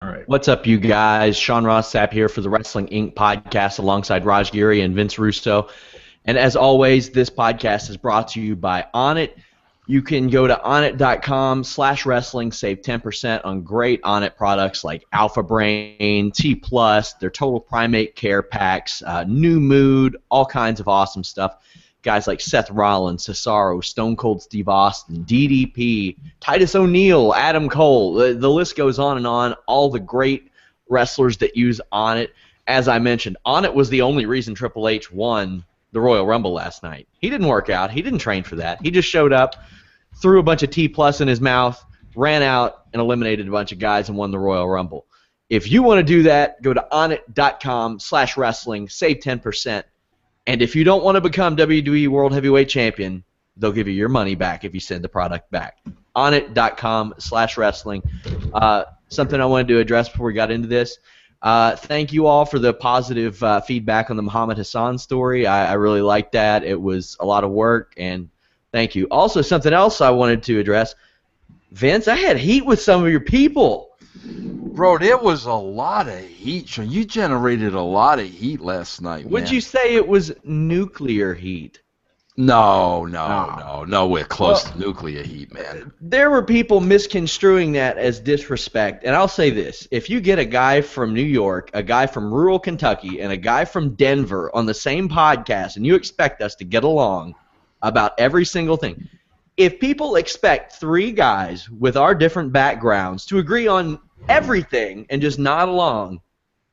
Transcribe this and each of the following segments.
right. What's up, you guys? Sean Ross Sapp here for the Wrestling Inc. podcast alongside Raj Giri and Vince Russo. And as always, this podcast is brought to you by Onnit. You can go to onnit.com/wrestling, save 10% on great Onnit products like Alpha Brain, T+, their Total Primate Care Packs, New Mood, all kinds of awesome stuff. Guys like Seth Rollins, Cesaro, Stone Cold Steve Austin, DDP, Titus O'Neil, Adam Cole. The list goes on and on. All the great wrestlers that use Onnit. As I mentioned, Onnit was the only reason Triple H won the Royal Rumble last night. He didn't work out. He didn't train for that. He just showed up, threw a bunch of T+ in his mouth, ran out, and eliminated a bunch of guys and won the Royal Rumble. If you want to do that, go to onnit.com/wrestling, save 10%. And if you don't want to become WWE World Heavyweight Champion, they'll give you your money back if you send the product back. Onnit.com/wrestling. Something I wanted to address before we got into this. Thank you all for the positive feedback on the Muhammad Hassan story. I really liked that. It was a lot of work, and thank you. Also, something else I wanted to address. Vince, I had heat with some of your people. Bro, there was a lot of heat. Sean. You generated a lot of heat last night, man. Would you say it was nuclear heat? No, we're close to nuclear heat, man. There were people misconstruing that as disrespect, and I'll say this. If you get a guy from New York, a guy from rural Kentucky, and a guy from Denver on the same podcast, and you expect us to get along about every single thing, if people expect three guys with our different backgrounds to agree on everything and just nod along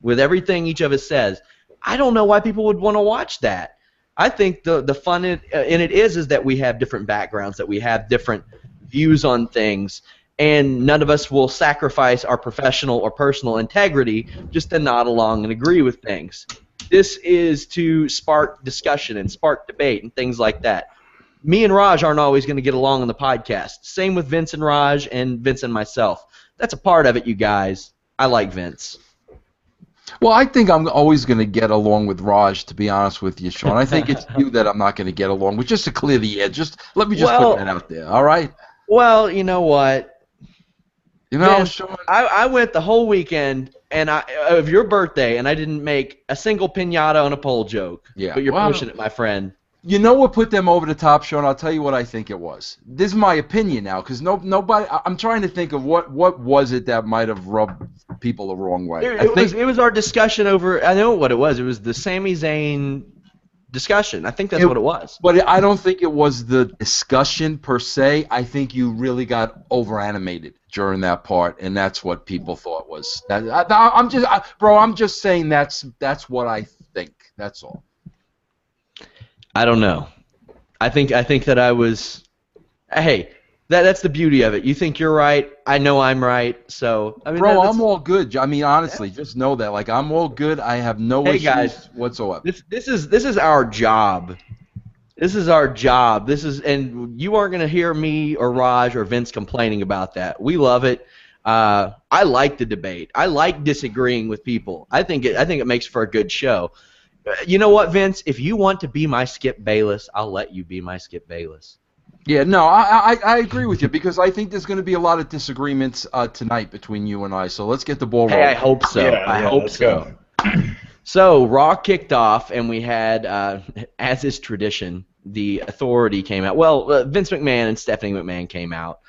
with everything each of us says, I don't know why people would want to watch that. I think the fun in it is that we have different backgrounds, that we have different views on things, and none of us will sacrifice our professional or personal integrity just to nod along and agree with things. This is to spark discussion and spark debate and things like that. Me and Raj aren't always going to get along on the podcast. Same with Vince and Raj and Vince and myself. That's a part of it, you guys. I like Vince. Well, I think I'm always going to get along with Raj, to be honest with you, Sean. I think it's you that I'm not going to get along with, just to clear the air. Let me put that out there, all right? Well, you know what? You know, Man, Sean? I went the whole weekend of your birthday, and I didn't make a single pinata on a pole joke. Yeah. But you're pushing it, my friend. You know what put them over the top, Sean? I'll tell you what I think it was. This is my opinion now, because nobody. I'm trying to think of what was it that might have rubbed people the wrong way. It was our discussion over. I know what it was. It was the Sami Zayn discussion. I think that's what it was. But I don't think it was the discussion per se. I think you really got over-animated during that part, and that's what people thought was. I'm just saying that's what I think. That's all. I don't know. I think that I was. Hey, that's the beauty of it. You think you're right. I know I'm right. So I mean, bro, I'm all good. I mean, honestly, just know that. Like, I'm all good. I have no issues guys, whatsoever. This is our job. This is our job. And you aren't gonna hear me or Raj or Vince complaining about that. We love it. I like the debate. I like disagreeing with people. I think it makes for a good show. You know what, Vince? If you want to be my Skip Bayless, I'll let you be my Skip Bayless. Yeah, no, I agree with you, because I think there's going to be a lot of disagreements tonight between you and I. So let's get the ball rolling. Hey, I hope so. I hope so. So Raw kicked off, and we had, as is tradition, the Authority came out. Well, Vince McMahon and Stephanie McMahon came out.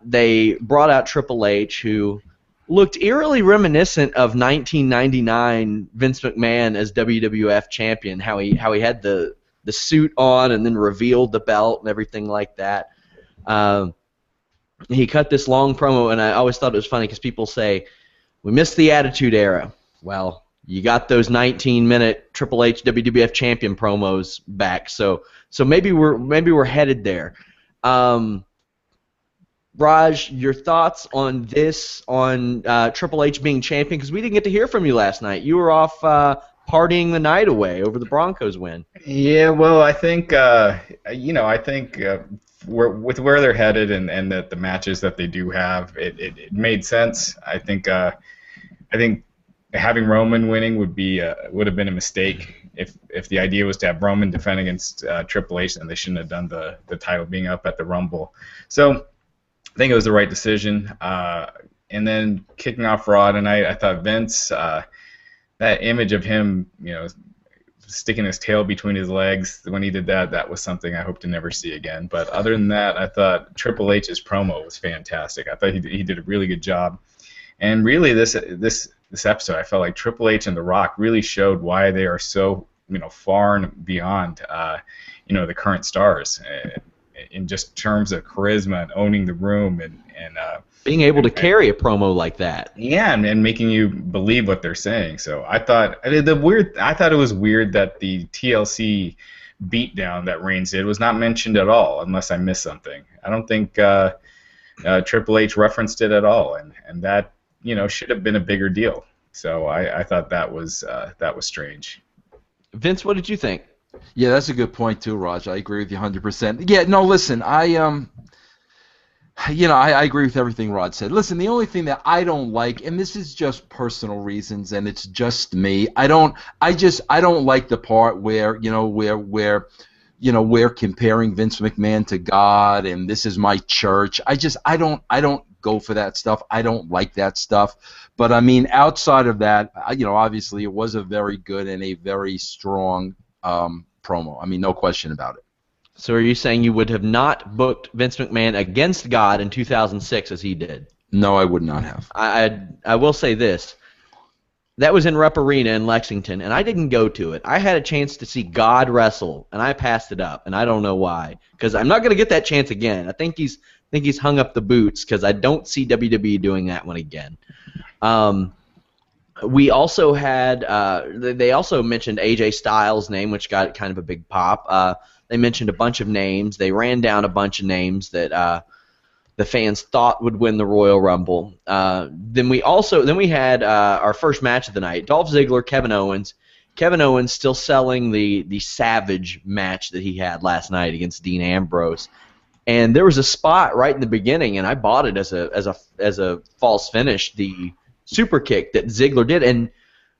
They brought out Triple H, who looked eerily reminiscent of 1999 Vince McMahon as WWF champion, how he had the suit on and then revealed the belt and everything like that. He cut this long promo, and I always thought it was funny because people say, we missed the Attitude Era. Well, you got those 19-minute Triple H WWF champion promos back, so maybe we're headed there. Raj, your thoughts on this, on Triple H being champion? Because we didn't get to hear from you last night. You were off partying the night away over the Broncos win. Yeah, well, I think with where they're headed and the matches that they do have, it made sense. I think having Roman winning would have been a mistake. If the idea was to have Roman defend against Triple H, then they shouldn't have done the title being up at the Rumble. So I think it was the right decision. and then kicking off Raw tonight, I thought Vince, that image of him, sticking his tail between his legs when he did that, that was something I hope to never see again. But other than that, I thought Triple H's promo was fantastic. I thought he did a really good job. And really, this episode, I felt like Triple H and The Rock really showed why they are so far and beyond the current stars in just terms of charisma and owning the room and being able to carry a promo like that. Yeah, and making you believe what they're saying. So I thought it was weird that the TLC beatdown that Reigns did was not mentioned at all, unless I missed something. I don't think Triple H referenced it at all, and that should have been a bigger deal. So I thought that was strange. Vince, what did you think? Yeah, that's a good point too, Raj. I agree with you 100%. Yeah, no, listen, I agree with everything Rod said. Listen, the only thing that I don't like, and this is just personal reasons, and it's just me. I don't like the part where we're comparing Vince McMahon to God, and this is my church. I don't go for that stuff. I don't like that stuff. But I mean, outside of that, obviously it was a very good and a very strong promo. I mean, no question about it. So are you saying you would have not booked Vince McMahon against God in 2006 as he did? No, I would not have. I will say this. That was in Rep Arena in Lexington, and I didn't go to it. I had a chance to see God wrestle, and I passed it up, and I don't know why. Because I'm not going to get that chance again. I think he's hung up the boots because I don't see WWE doing that one again. We also had they also mentioned AJ Styles' name, which got kind of a big pop. They mentioned a bunch of names. They ran down a bunch of names that the fans thought would win the Royal Rumble. Then we had our first match of the night: Dolph Ziggler, Kevin Owens. Kevin Owens still selling the Savage match that he had last night against Dean Ambrose. And there was a spot right in the beginning, and I bought it as a false finish, the super kick that Ziggler did, and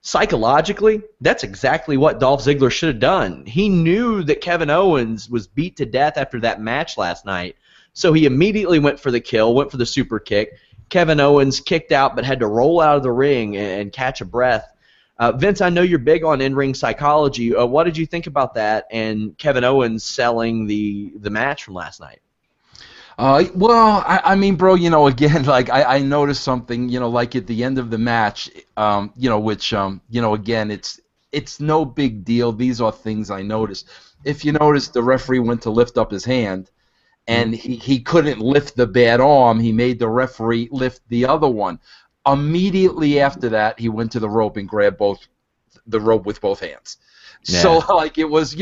psychologically, that's exactly what Dolph Ziggler should have done. He knew that Kevin Owens was beat to death after that match last night, so he immediately went for the kill, went for the super kick. Kevin Owens kicked out but had to roll out of the ring and catch a breath. Vince, I know you're big on in-ring psychology. What did you think about that and Kevin Owens selling the match from last night? Well, I mean, bro, again, like I noticed something, like at the end of the match, which, again, it's no big deal. These are things I noticed. If you notice, the referee went to lift up his hand, and he couldn't lift the bad arm. He made the referee lift the other one. Immediately after that, he went to the rope and grabbed the rope with both hands. Yeah. So, like, it was,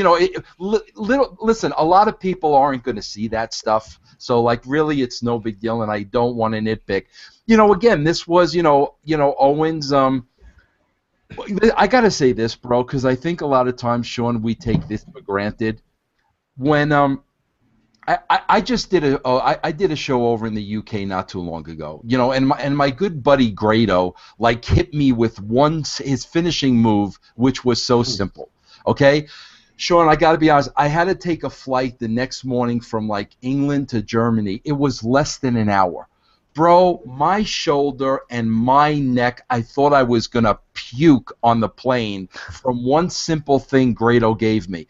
listen, a lot of people aren't going to see that stuff. So, like, really, it's no big deal, and I don't want to nitpick. Again, this was, Owens. I got to say this, bro, because I think a lot of times, Sean, we take this for granted. When I just did I did a show over in the UK not too long ago, and my good buddy Grado like hit me with his finishing move, which was so simple. Okay, Sean, I got to be honest. I had to take a flight the next morning from like England to Germany. It was less than an hour. Bro, my shoulder and my neck, I thought I was going to puke on the plane from one simple thing Grado gave me.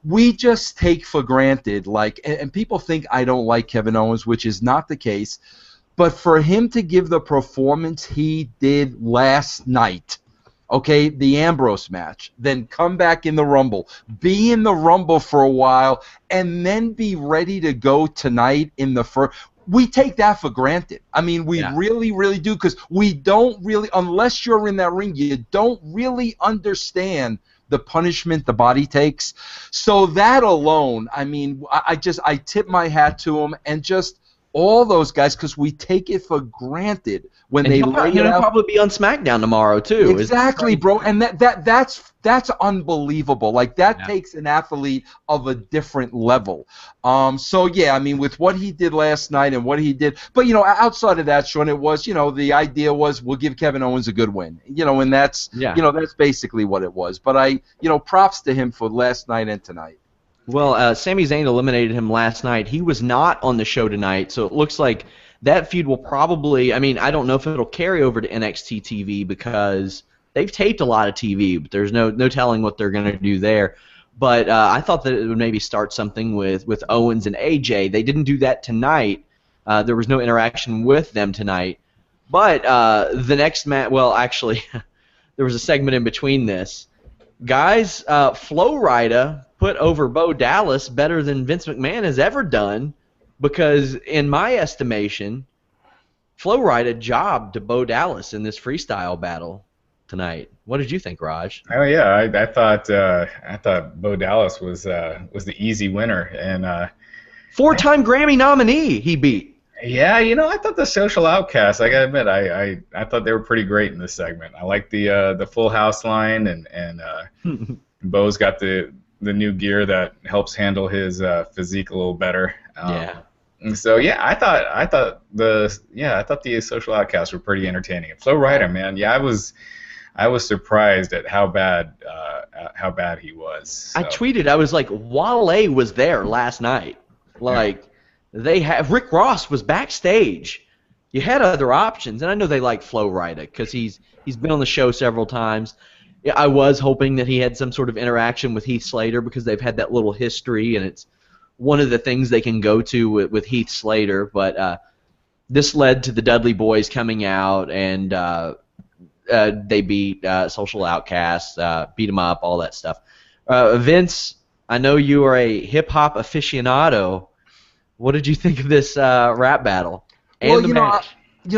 We just take for granted, like, and people think I don't like Kevin Owens, which is not the case, but for him to give the performance he did last night, okay, the Ambrose match, then come back in the Rumble, be in the Rumble for a while, and then be ready to go tonight in the first. We take that for granted. I mean, we really, really do, because we don't really, unless you're in that ring, you don't really understand the punishment the body takes. So that alone, I mean, I tip my hat to him and just all those guys, because we take it for granted when they lay it out. He'll probably be on SmackDown tomorrow too. Exactly, bro. And that's unbelievable. Like that takes an athlete of a different level. So yeah, I mean, with what he did last night and what he did, but outside of that, Sean, it was the idea was we'll give Kevin Owens a good win. And that's that's basically what it was. But props to him for last night and tonight. Well, Sami Zayn eliminated him last night. He was not on the show tonight, so it looks like that feud will probably, I mean, I don't know if it'll carry over to NXT TV because they've taped a lot of TV, but there's no telling what they're going to do there. But I thought that it would maybe start something with Owens and AJ. They didn't do that tonight. There was no interaction with them tonight. But the next match, well, actually, there was a segment in between this. Guys, Flo Rida put over Bo Dallas better than Vince McMahon has ever done because, in my estimation, Flo Rida jobbed to Bo Dallas in this freestyle battle tonight. What did you think, Raj? Oh yeah, I thought Bo Dallas was the easy winner, and four-time Grammy nominee he beat. Yeah, I thought the Social Outcasts, I gotta admit, I thought they were pretty great in this segment. I like the Full House line, and Bo's got the new gear that helps handle his physique a little better. Yeah. And so I thought the Social Outcasts were pretty entertaining. Flo Rida, man, yeah, I was surprised at how bad he was. So. I tweeted, I was like, Wale was there last night. Like, Rick Ross was backstage. You had other options, and I know they like Flo Rida because he's been on the show several times. Yeah, I was hoping that he had some sort of interaction with Heath Slater because they've had that little history, and it's one of the things they can go to with Heath Slater. But this led to the Dudley Boyz coming out, and they beat Social Outcasts, beat them up, all that stuff. Vince, I know you are a hip-hop aficionado. What did you think of this rap battle and the match?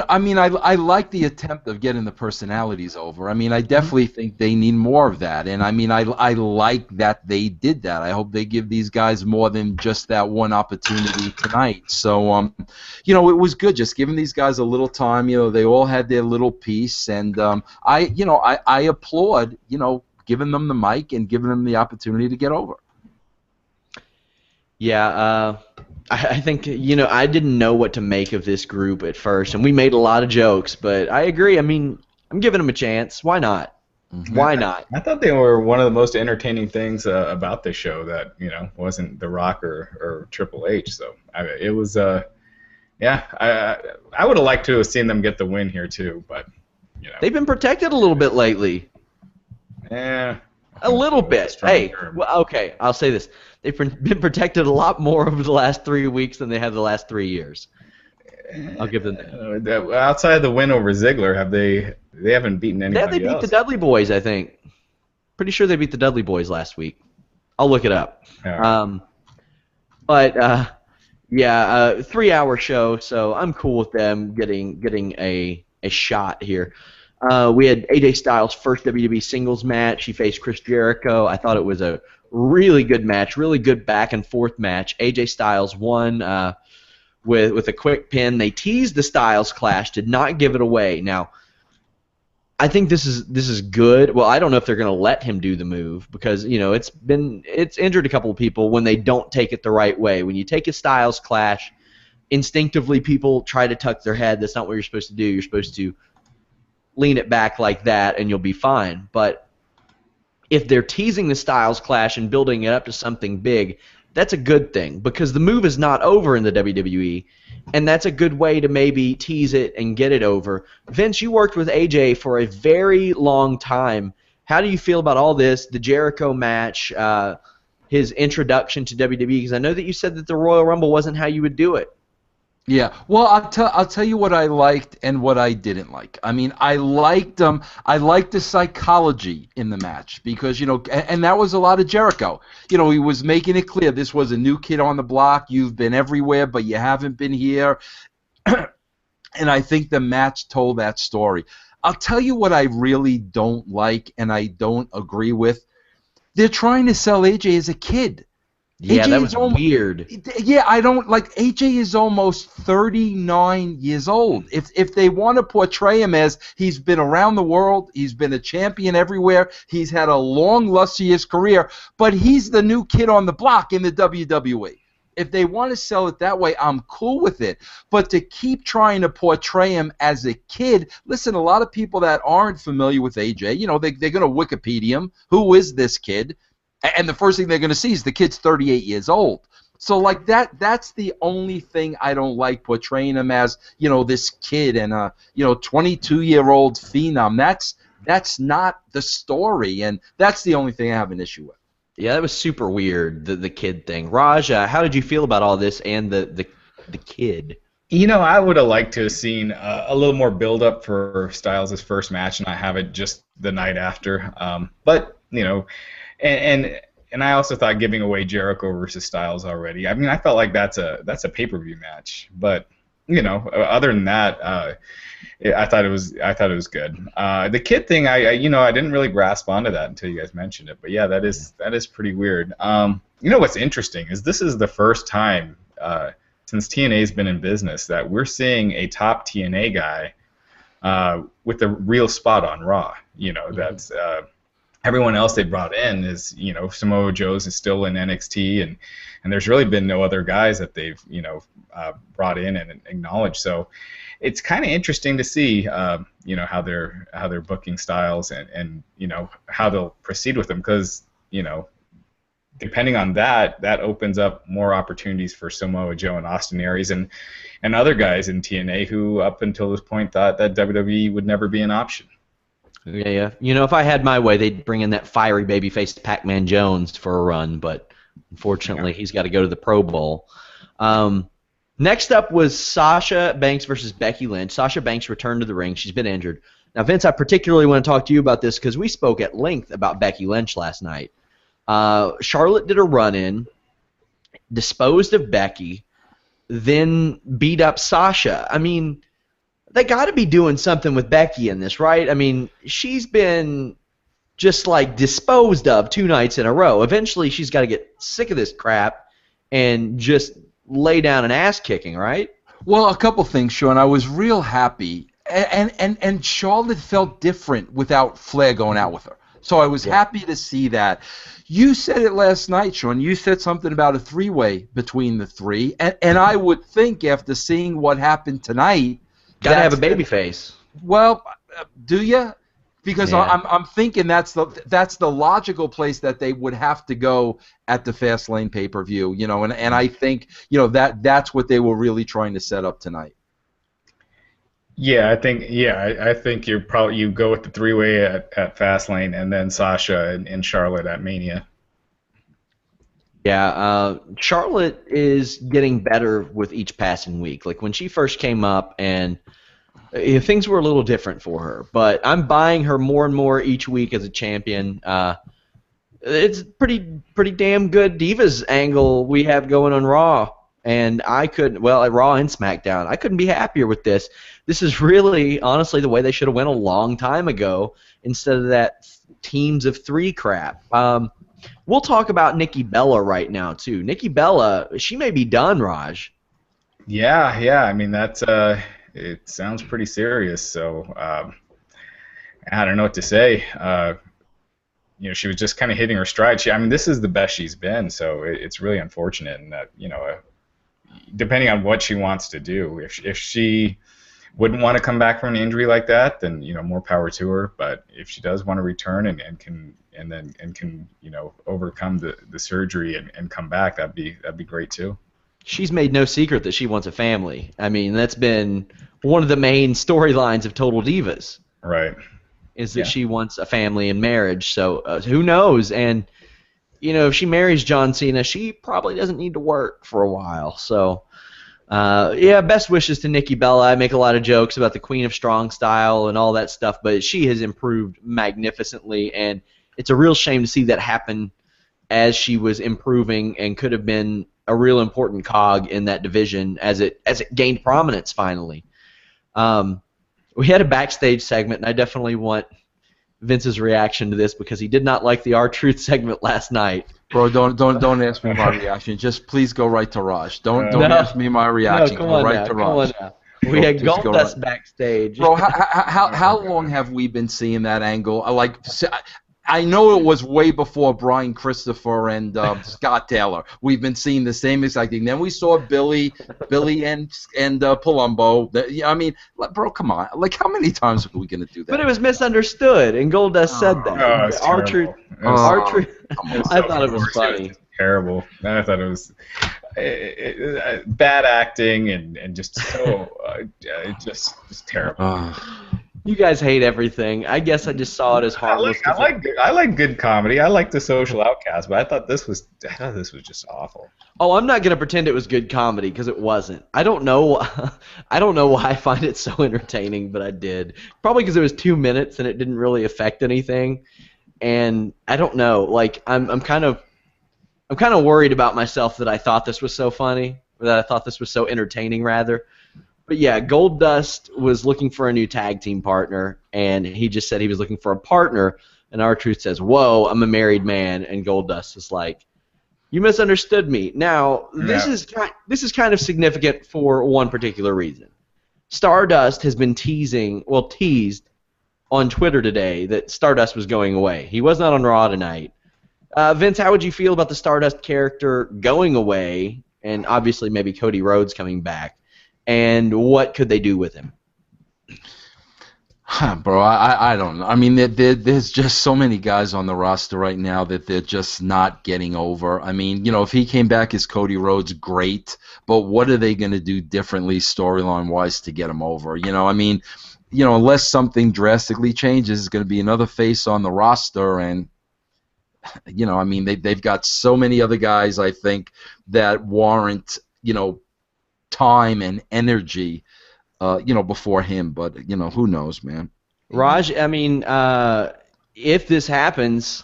I mean, I like the attempt of getting the personalities over. I mean, I definitely think they need more of that, and I mean, I like that they did that. I hope they give these guys more than just that one opportunity tonight. So, it was good just giving these guys a little time. They all had their little piece, and I applaud, giving them the mic and giving them the opportunity to get over. Yeah, I think, I didn't know what to make of this group at first, and we made a lot of jokes, but I agree. I mean, I'm giving them a chance. Why not? Mm-hmm. Why not? I thought they were one of the most entertaining things about the show that, wasn't The Rock or Triple H. So it was, I would have liked to have seen them get the win here too, but, They've been protected a little bit lately. Yeah. A little bit. Hey, well, okay, I'll say this. They've been protected a lot more over the last 3 weeks than they have the last 3 years. I'll give them that. Outside of the win over Ziggler, they haven't beaten anybody else. Yeah, they beat the Dudley Boyz, I think. Pretty sure they beat the Dudley Boyz last week. I'll look it up. Right. But 3-hour show, so I'm cool with them getting a shot here. We had AJ Styles' first WWE singles match. He faced Chris Jericho. I thought it was a really good match, really good back-and-forth match. AJ Styles won with a quick pin. They teased the Styles Clash, did not give it away. Now, I think this is good. Well, I don't know if they're going to let him do the move because, it's injured a couple of people when they don't take it the right way. When you take a Styles Clash, instinctively people try to tuck their head. That's not what you're supposed to do. You're supposed to lean it back like that and you'll be fine. But if they're teasing the Styles Clash and building it up to something big, that's a good thing because the move is not over in the WWE, and that's a good way to maybe tease it and get it over. Vince, you worked with AJ for a very long time. How do you feel about all this, the Jericho match, his introduction to WWE? Because I know that you said that the Royal Rumble wasn't how you would do it. Yeah, well, I'll tell you what I liked and what I didn't like. I mean, I liked the psychology in the match because and that was a lot of Jericho. He was making it clear this was a new kid on the block. You've been everywhere, but you haven't been here. And I think the match told that story. I'll tell you what I really don't like and I don't agree with. They're trying to sell AJ as a kid. Yeah, AJ that was weird. Yeah, I don't like AJ is almost 39 years old. If they want to portray him as he's been around the world, he's been a champion everywhere, he's had a long, illustrious career, but he's the new kid on the block in the WWE. If they want to sell it that way, I'm cool with it. But to keep trying to portray him as a kid, listen, a lot of people that aren't familiar with AJ, they're going to Wikipedia him. Who is this kid? And the first thing they're going to see is the kid's 38 years old. So like that's the only thing I don't like, portraying him as, this kid and a 22-year-old phenom. That's not the story, and that's the only thing I have an issue with. Yeah, that was super weird, the kid thing. Raj, how did you feel about all this and the kid? I would have liked to have seen a little more build-up for Styles' first match and not have it just the night after. But, and I also thought giving away Jericho versus Styles already. I mean, I felt like that's a pay-per-view match. But, other than that, I thought it was good. The kid thing, I didn't really grasp onto that until you guys mentioned it. But yeah, that is pretty weird. What's interesting is this is the first time since TNA's been in business that we're seeing a top TNA guy with a real spot on Raw. That's everyone else they brought in is Samoa Joe's is still in NXT, and there's really been no other guys that they've brought in and acknowledged. So it's kind of interesting to see how they're booking Styles and how they'll proceed with them, because depending on that opens up more opportunities for Samoa Joe and Austin Aries and other guys in TNA who up until this point thought that WWE would never be an option. Yeah. If I had my way, they'd bring in that fiery babyface Pac-Man Jones for a run, but unfortunately he's got to go to the Pro Bowl. Next up was Sasha Banks versus Becky Lynch. Sasha Banks returned to the ring. She's been injured. Now, Vince, I particularly want to talk to you about this because we spoke at length about Becky Lynch last night. Charlotte did a run-in, disposed of Becky, then beat up Sasha. I mean, they got to be doing something with Becky in this, right? I mean, she's been just like disposed of 2 nights in a row. Eventually, she's got to get sick of this crap and just lay down an ass kicking, right? Well, a couple things, Sean. I was real happy, and Charlotte felt different without Flair going out with her. So I was happy to see that. You said it last night, Sean. You said something about a 3-way between the three, and I would think after seeing what happened tonight, gotta have a baby face. Well, do you? Because I'm thinking that's the logical place that they would have to go at the Fastlane pay-per-view, and I think that's what they were really trying to set up tonight. Yeah, I think you go with the 3-way at Fastlane and then Sasha and Charlotte at Mania. Yeah, Charlotte is getting better with each passing week. Like when she first came up, and things were a little different for her, but I'm buying her more and more each week as a champion. It's pretty damn good Divas angle we have going on Raw, and at Raw and SmackDown, I couldn't be happier with this. This is really, honestly, the way they should have went a long time ago instead of that teams of 3 crap. We'll talk about Nikki Bella right now too. Nikki Bella, she may be done, Raj. Yeah. I mean that's it sounds pretty serious. So I don't know what to say. She was just kind of hitting her stride. This is the best she's been. So it's really unfortunate, and that depending on what she wants to do, if she wouldn't want to come back from an injury like that, then more power to her. But if she does want to return and can overcome the surgery and come back, that'd be great too. She's made no secret that she wants a family. I mean, that's been one of the main storylines of Total Divas. Right. Is that she wants a family and marriage. So who knows? And if she marries John Cena, she probably doesn't need to work for a while. So. Best wishes to Nikki Bella. I make a lot of jokes about the Queen of Strong Style and all that stuff, but she has improved magnificently, and it's a real shame to see that happen as she was improving and could have been a real important cog in that division as it gained prominence finally. We had a backstage segment, and I definitely want Vince's reaction to this because he did not like the R-Truth segment last night. Bro, don't ask me my reaction. Just please go right to Raj. Don't ask me my reaction. Go right to Raj. We had Goldust backstage. Bro, how long have we been seeing that angle? I know it was way before Brian Christopher and Scott Taylor. We've been seeing the same exact thing. Then we saw Billy and Palumbo. I mean, bro, come on. Like, how many times are we going to do that? But it was misunderstood, and Goldust said that. R-Truth. I thought it was funny. Terrible. I thought it was. bad acting and just so just terrible. You guys hate everything. I guess I just saw it as harmless. I like good comedy. I like the Social Outcast, but I thought this was just awful. Oh, I'm not gonna pretend it was good comedy because it wasn't. I don't know. I don't know why I find it so entertaining, but I did. Probably because it was 2 minutes and it didn't really affect anything. And I don't know. Like I'm kind of worried about myself that I thought this was so funny, or that I thought this was so entertaining, rather. But yeah, Goldust was looking for a new tag team partner, and he just said he was looking for a partner. And R-Truth says, "Whoa, I'm a married man," and Goldust is like, "You misunderstood me." Now, this is kind of significant for one particular reason. Stardust has been teased on Twitter today that Stardust was going away. He was not on Raw tonight. Vince, how would you feel about the Stardust character going away, and obviously maybe Cody Rhodes coming back? And what could they do with him? Bro, I don't know. I mean, there's just so many guys on the roster right now that they're just not getting over. I mean, if he came back as Cody Rhodes, great. But what are they going to do differently storyline-wise to get him over? I mean, unless something drastically changes, it's going to be another face on the roster. And, I mean, they've got so many other guys, I think, that warrant, time and energy, before him. But, who knows, man. Raj, I mean, if this happens,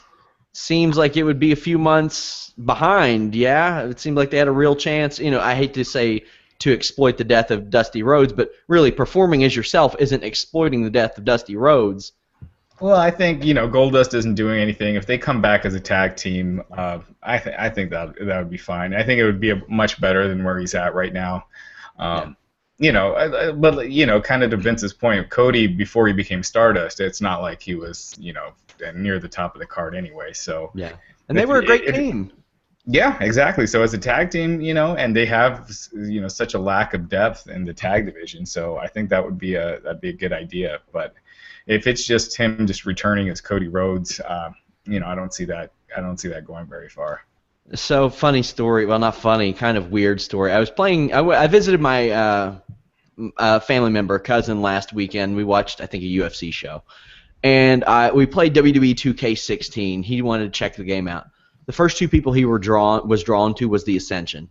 seems like it would be a few months behind, yeah? It seemed like they had a real chance. I hate to say to exploit the death of Dusty Rhodes, but really performing as yourself isn't exploiting the death of Dusty Rhodes. Well, I think Goldust isn't doing anything. If they come back as a tag team, I think that would be fine. I think it would be much better than where he's at right now. But kind of to Vince's point, Cody before he became Stardust, it's not like he was near the top of the card anyway. So yeah, and they were a great team. Yeah, exactly. So as a tag team, and they have such a lack of depth in the tag division. So I think that'd be a good idea. But if it's just him just returning as Cody Rhodes, I don't see that going very far. So funny story. Well, not funny, kind of weird story. I visited my family member, cousin, last weekend. We watched, I think, a UFC show, and we played WWE 2K16. He wanted to check the game out. The first two people he was drawn to was the Ascension.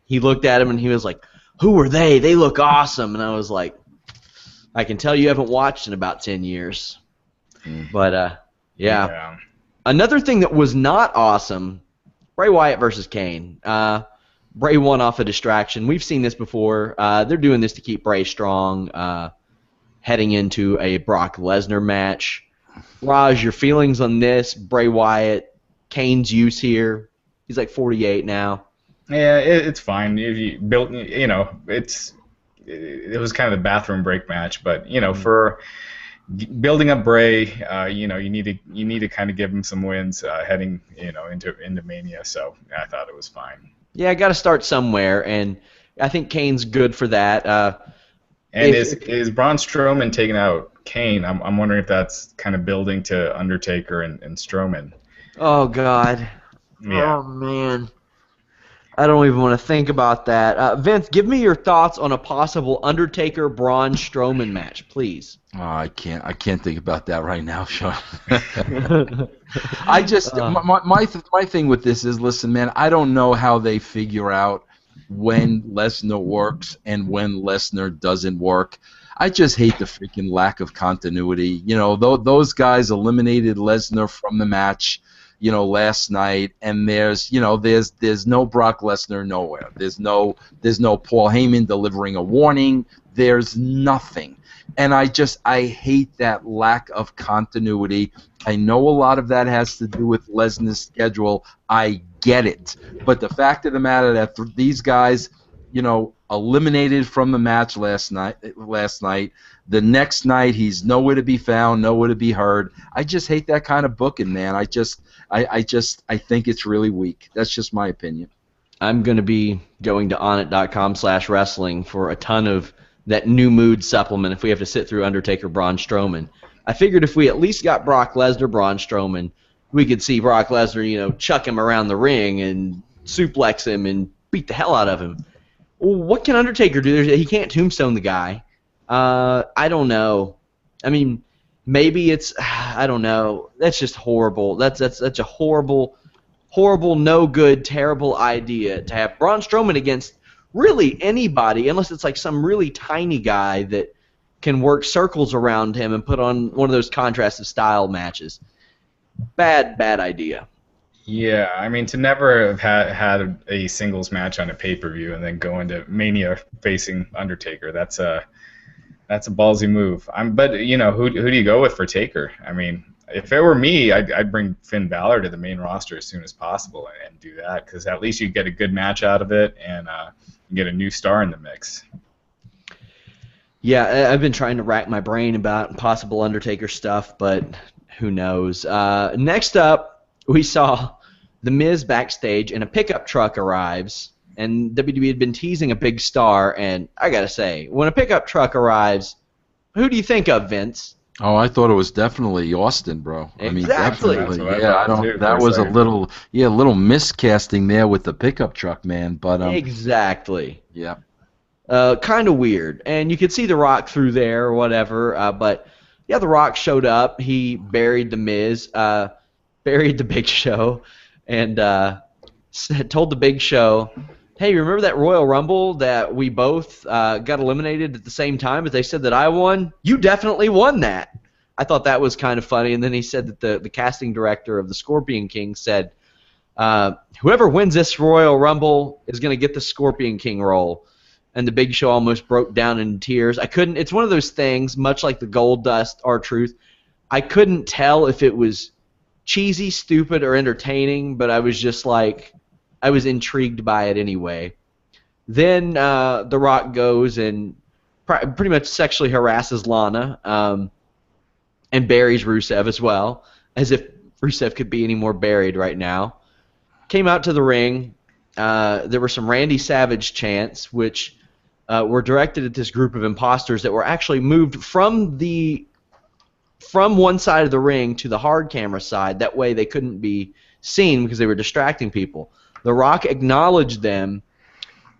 He looked at him and he was like, "Who are they? They look awesome." And I was like, I can tell you haven't watched in about 10 years. But, yeah. Another thing that was not awesome, Bray Wyatt versus Kane. Bray won off a distraction. We've seen this before. They're doing this to keep Bray strong, heading into a Brock Lesnar match. Raj, your feelings on this? Bray Wyatt, Kane's use here. He's like 48 now. Yeah, it's fine. If you built, it was kind of the bathroom break match, but for building up Bray, you need to kind of give him some wins heading into Mania. So I thought it was fine. Yeah, got to start somewhere, and I think Kane's good for that. And is Braun Strowman taking out Kane? I'm wondering if that's kind of building to Undertaker and Strowman. Oh God. Yeah. Oh man. I don't even want to think about that. Vince, give me your thoughts on a possible Undertaker-Braun Strowman match, please. Oh, I can't think about that right now, Sean. I just my thing with this is, listen, man, I don't know how they figure out when Lesnar works and when Lesnar doesn't work. I just hate the freaking lack of continuity. Those guys eliminated Lesnar from the match, last night, and there's no Brock Lesnar nowhere. There's no Paul Heyman delivering a warning. There's nothing. And I hate that lack of continuity. I know a lot of that has to do with Lesnar's schedule. I get it. But the fact of the matter that these guys, eliminated from the match last night. The next night, he's nowhere to be found, nowhere to be heard. I just hate that kind of booking, man. I think it's really weak. That's just my opinion. I'm going to be going to onit.com/wrestling for a ton of that new mood supplement if we have to sit through Undertaker Braun Strowman. I figured if we at least got Brock Lesnar Braun Strowman, we could see Brock Lesnar, chuck him around the ring and suplex him and beat the hell out of him. Well, what can Undertaker do? He can't tombstone the guy. I don't know. I mean, maybe it's I don't know. That's just horrible. That's a horrible, no good, terrible idea to have Braun Strowman against really anybody, unless it's like some really tiny guy that can work circles around him and put on one of those contrastive style matches. Bad idea. Yeah, I mean, to never have had a singles match on a pay-per-view and then go into Mania facing Undertaker, that's a ballsy move. But you know, who do you go with for Taker? I mean, if it were me, I'd bring Finn Balor to the main roster as soon as possible and do that, because at least you get a good match out of it and you get a new star in the mix. Yeah, I've been trying to rack my brain about possible Undertaker stuff, but who knows. Next up, we saw The Miz backstage, and a pickup truck arrives, and WWE had been teasing a big star, and I gotta say, when a pickup truck arrives, who do you think of, Vince? Oh, I thought it was definitely Austin, bro. I mean, Exactly. definitely. Yeah, that was a little miscasting there with the pickup truck, man. But exactly. Yeah. Kind of weird, and you could see The Rock through there or whatever. But yeah, The Rock showed up. He buried The Miz, buried the Big Show, and told the Big Show, "Hey, remember that Royal Rumble that we both got eliminated at the same time, but they said that I won? You definitely won that." I thought that was kind of funny, and then he said that the casting director of the Scorpion King said, "Whoever wins this Royal Rumble is going to get the Scorpion King role." And the Big Show almost broke down in tears. It's one of those things, much like the Goldust R-Truth, I couldn't tell if it was cheesy, stupid, or entertaining, but I was just like, I was intrigued by it anyway. Then The Rock goes and pretty much sexually harasses Lana and buries Rusev as well, as if Rusev could be any more buried right now. Came out to the ring. There were some Randy Savage chants, which were directed at this group of imposters that were actually moved from one side of the ring to the hard camera side. That way they couldn't be seen because they were distracting people. The Rock acknowledged them,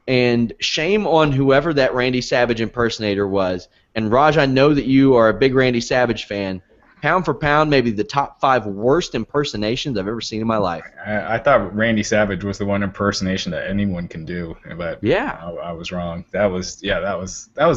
and shame on whoever that Randy Savage impersonator was. And Raj, I know that you are a big Randy Savage fan. Pound for pound, maybe the top 5 worst impersonations I've ever seen in my life. I thought Randy Savage was the one impersonation that anyone can do, but yeah, I was wrong. That was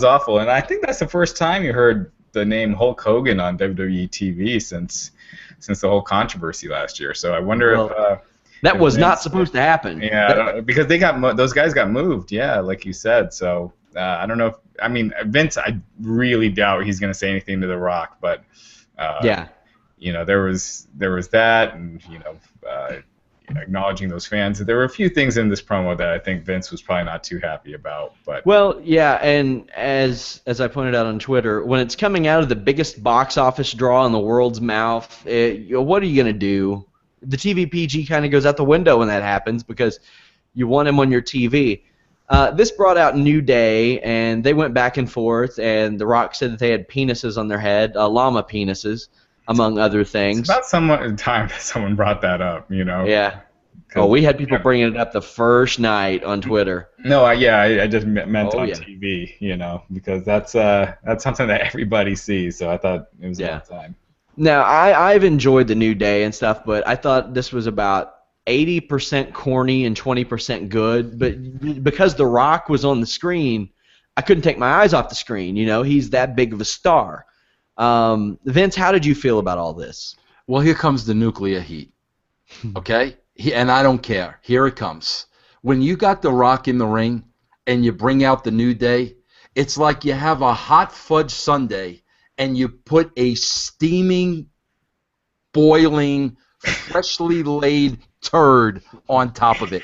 awful, and I think that's the first time you heard the name Hulk Hogan on WWE TV since the whole controversy last year. So I wonder if that was not supposed to happen. Yeah, because those guys got moved. Yeah, like you said. So I don't know. Vince, I really doubt he's going to say anything to The Rock, but. Yeah, you know, there was that, and acknowledging those fans. There were a few things in this promo that I think Vince was probably not too happy about. But well, yeah, and as I pointed out on Twitter, when it's coming out of the biggest box office draw in the world's mouth, what are you gonna do? The TVPG kind of goes out the window when that happens because you want him on your TV. This brought out New Day, and they went back and forth, and The Rock said that they had penises on their head, llama penises, among other things. It's about time that someone brought that up, you know? Yeah. Oh, we had people bringing it up the first night on Twitter. No, I just meant on yeah. TV, you know, because that's something that everybody sees, so I thought it was about time. Now, I've enjoyed the New Day and stuff, but I thought this was about 80% corny and 20% good, but because The Rock was on the screen, I couldn't take my eyes off the screen. You know, he's that big of a star. Vince, how did you feel about all this? Well, here comes the nuclear heat, okay? And I don't care. Here it comes. When you got The Rock in the ring and you bring out the New Day, it's like you have a hot fudge sundae and you put a steaming, boiling, freshly laid turd on top of it.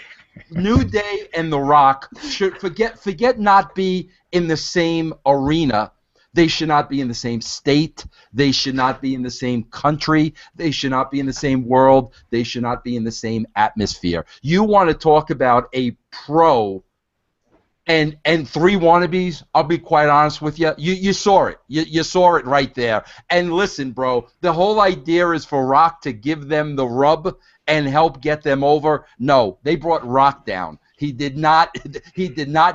New Day and The Rock should forget not be in the same arena. They should not be in the same state. They should not be in the same country. They should not be in the same world. They should not be in the same atmosphere. You want to talk about a pro and 3 wannabes. I'll be quite honest with you. You saw it. You saw it right there. And listen, bro, the whole idea is for Rock to give them the rub and help get them over. No, they brought Rock down. He did not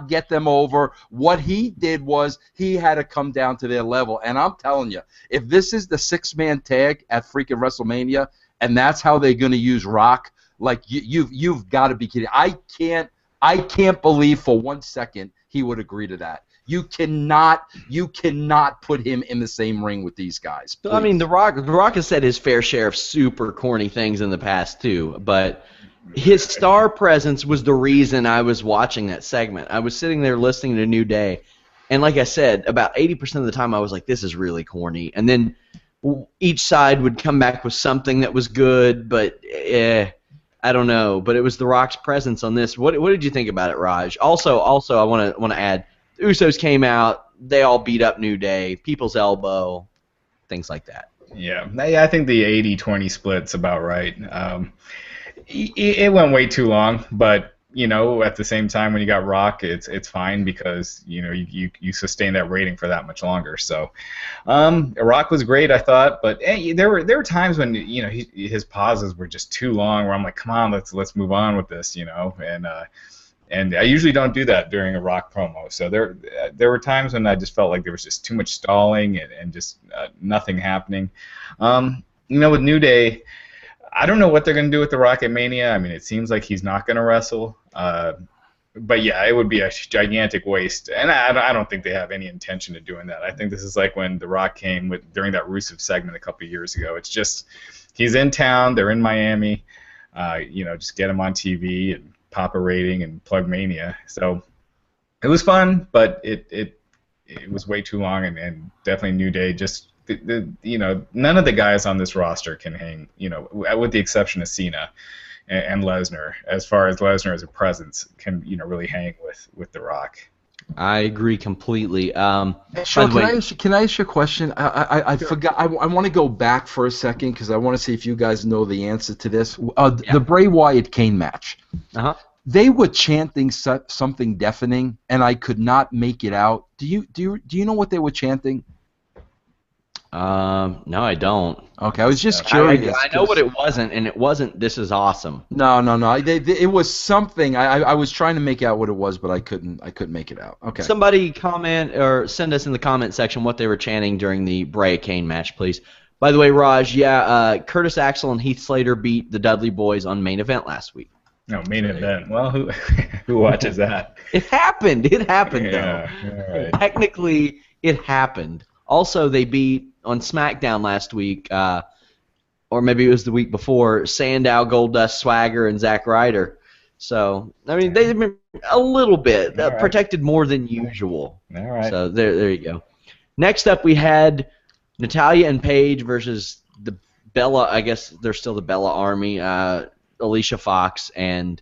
get them over. What he did was he had to come down to their level. And I'm telling you, if this is the 6-man tag at freaking WrestleMania, and that's how they're going to use Rock, like you've got to be kidding. I can't believe for 1 second he would agree to that. You cannot put him in the same ring with these guys. Please. I mean, The Rock has said his fair share of super corny things in the past too, but his star presence was the reason I was watching that segment. I was sitting there listening to New Day, and like I said, about 80% of the time I was like, this is really corny. And then each side would come back with something that was good, but I don't know. But it was The Rock's presence on this. What did you think about it, Raj? Also, I want to add, the Usos came out, they all beat up New Day, people's elbow, things like that. Yeah, I think the 80-20 split's about right. It went way too long, but at the same time when you got Rock, it's fine because you sustain that rating for that much longer. So Rock was great, I thought, but there were times when his pauses were just too long, where I'm like, come on, let's move on with this, and I usually don't do that during a Rock promo. So there were times when I just felt like there was just too much stalling and just nothing happening. With New Day, I don't know what they're going to do with the Rock at Mania. I mean, it seems like he's not going to wrestle. But yeah, it would be a gigantic waste. And I don't think they have any intention of doing that. I think this is like when The Rock came during that Rusev segment a couple of years ago. It's just, he's in town, they're in Miami. Just get him on TV and pop a rating and plug Mania. So it was fun, but it was way too long, and definitely New Day just... none of the guys on this roster can hang, with the exception of Cena and Lesnar, as far as Lesnar as a presence can, really hang with The Rock. I agree completely. Sean, can I ask you a question? I forgot. I want to go back for a second because I want to see if you guys know the answer to this. The Bray Wyatt Kane match. Uh-huh. They were chanting something deafening, and I could not make it out. Do you know what they were chanting? No, I don't. Okay, I was just curious. I know what it wasn't, and it wasn't "This is awesome." No. It was something. I was trying to make out what it was, but I couldn't make it out. Okay. Somebody comment or send us in the comment section what they were chanting during the Bray Kane match, please. By the way, Raj, Curtis Axel and Heath Slater beat the Dudley Boyz on Main Event last week. No, Main Event. Well, who watches that? It happened. It happened, yeah, though. Right. Technically, it happened. Also, they beat on SmackDown last week, or maybe it was the week before, Sandow, Goldust, Swagger, and Zack Ryder. So, I mean, they've been a little bit protected more than usual. All right. So, there you go. Next up, we had Natalya and Paige versus the Bella, I guess they're still the Bella Army, Alicia Fox and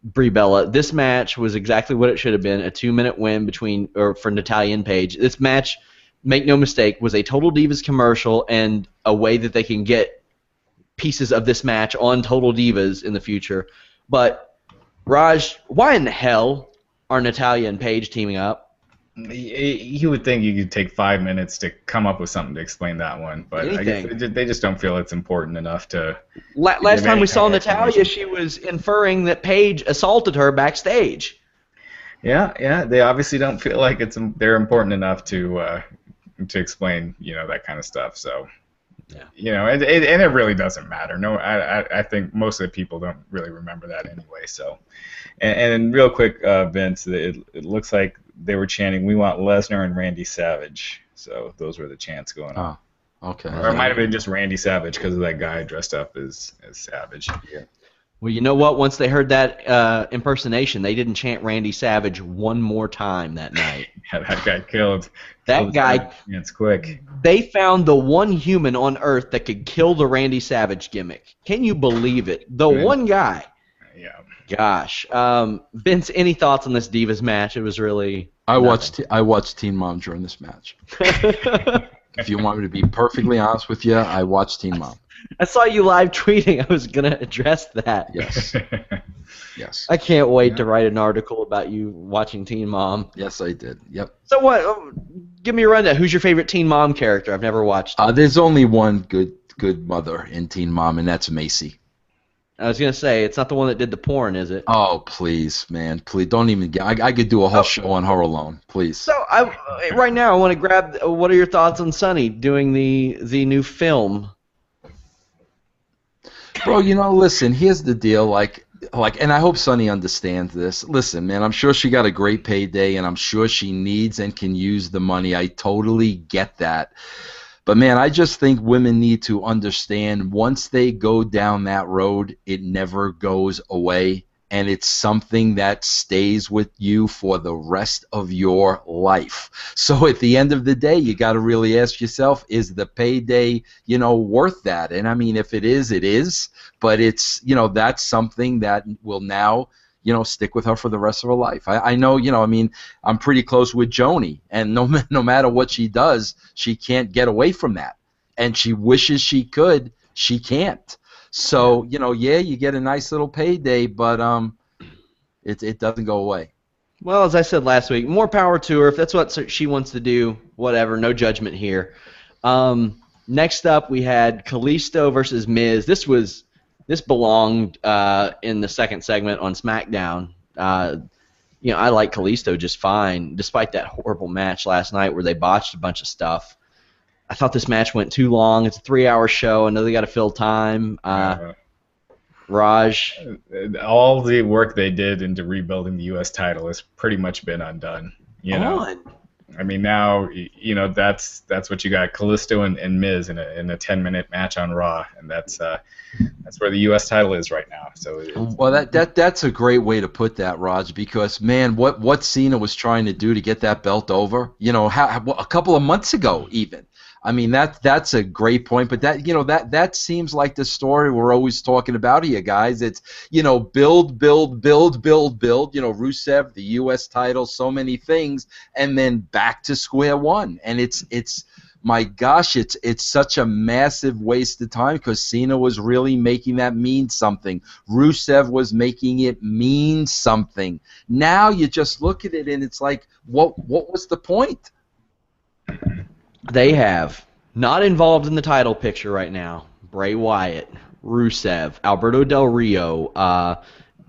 Brie Bella. This match was exactly what it should have been, a 2-minute win for Natalya and Paige. This match, make no mistake, was a Total Divas commercial and a way that they can get pieces of this match on Total Divas in the future. But, Raj, why in the hell are Natalya and Paige teaming up? You would think you could take 5 minutes to come up with something to explain that one, but I guess they just don't feel it's important enough to... Last time we saw Natalya, she was inferring that Paige assaulted her backstage. Yeah, they obviously don't feel like they're important enough to explain, that kind of stuff. So, and it really doesn't matter. No, I think most of the people don't really remember that anyway. So, and real quick, Vince, it looks like they were chanting, "We want Lesnar and Randy Savage." So those were the chants going on. Oh, okay. Or it might have been just Randy Savage because of that guy dressed up as Savage. Yeah. Well, you know what? Once they heard that impersonation, they didn't chant Randy Savage one more time that night. Yeah, that guy killed. That guy. It's quick. They found the one human on Earth that could kill the Randy Savage gimmick. Can you believe it? The one guy. Yeah. Gosh. Vince, any thoughts on this Divas match? It was really... I watched Teen Mom during this match. If you want me to be perfectly honest with you, I watched Teen Mom. I saw you live tweeting. I was going to address that. Yes. Yes. I can't wait to write an article about you watching Teen Mom. Yes, I did. Yep. So what? Give me a rundown. Who's your favorite Teen Mom character? I've never watched. There's only one good mother in Teen Mom, and that's Macy. I was gonna say it's not the one that did the porn, is it? Oh, please, man, please don't even get. I could do a whole show on her alone, please. So right now I want to grab. What are your thoughts on Sonny doing the new film? Bro, listen. Here's the deal, like, and I hope Sonny understands this. Listen, man, I'm sure she got a great payday, and I'm sure she needs and can use the money. I totally get that. But, man, I just think women need to understand once they go down that road, it never goes away, and it's something that stays with you for the rest of your life. So at the end of the day, you got to really ask yourself, is the payday, worth that? And, I mean, if it is, it is. But it's, that's something that will now stick with her for the rest of her life. I know, I'm pretty close with Joni, and no matter what she does, she can't get away from that. And she wishes she could, she can't. So, you get a nice little payday, but it doesn't go away. Well, as I said last week, more power to her. If that's what she wants to do, whatever, no judgment here. Next up, we had Kalisto versus Miz. This belonged in the second segment on SmackDown. I like Kalisto just fine, despite that horrible match last night where they botched a bunch of stuff. I thought this match went too long. It's a 3-hour show. I know they got to fill time. Raj? All the work they did into rebuilding the U.S. title has pretty much been undone. I mean, now, that's what you got, Kalisto and Miz in a 10-minute match on Raw, and that's where the U.S. title is right now. So well, that's a great way to put that, Raj, because, man, what Cena was trying to do to get that belt over, a couple of months ago even. I mean, that's a great point, but that seems like the story we're always talking about here, guys. It's, build, Rusev, the U.S. title, so many things, and then back to square one. And it's my gosh, it's such a massive waste of time because Cena was really making that mean something. Rusev was making it mean something. Now you just look at it and it's like, what was the point? They have not involved in the title picture right now. Bray Wyatt, Rusev, Alberto Del Rio,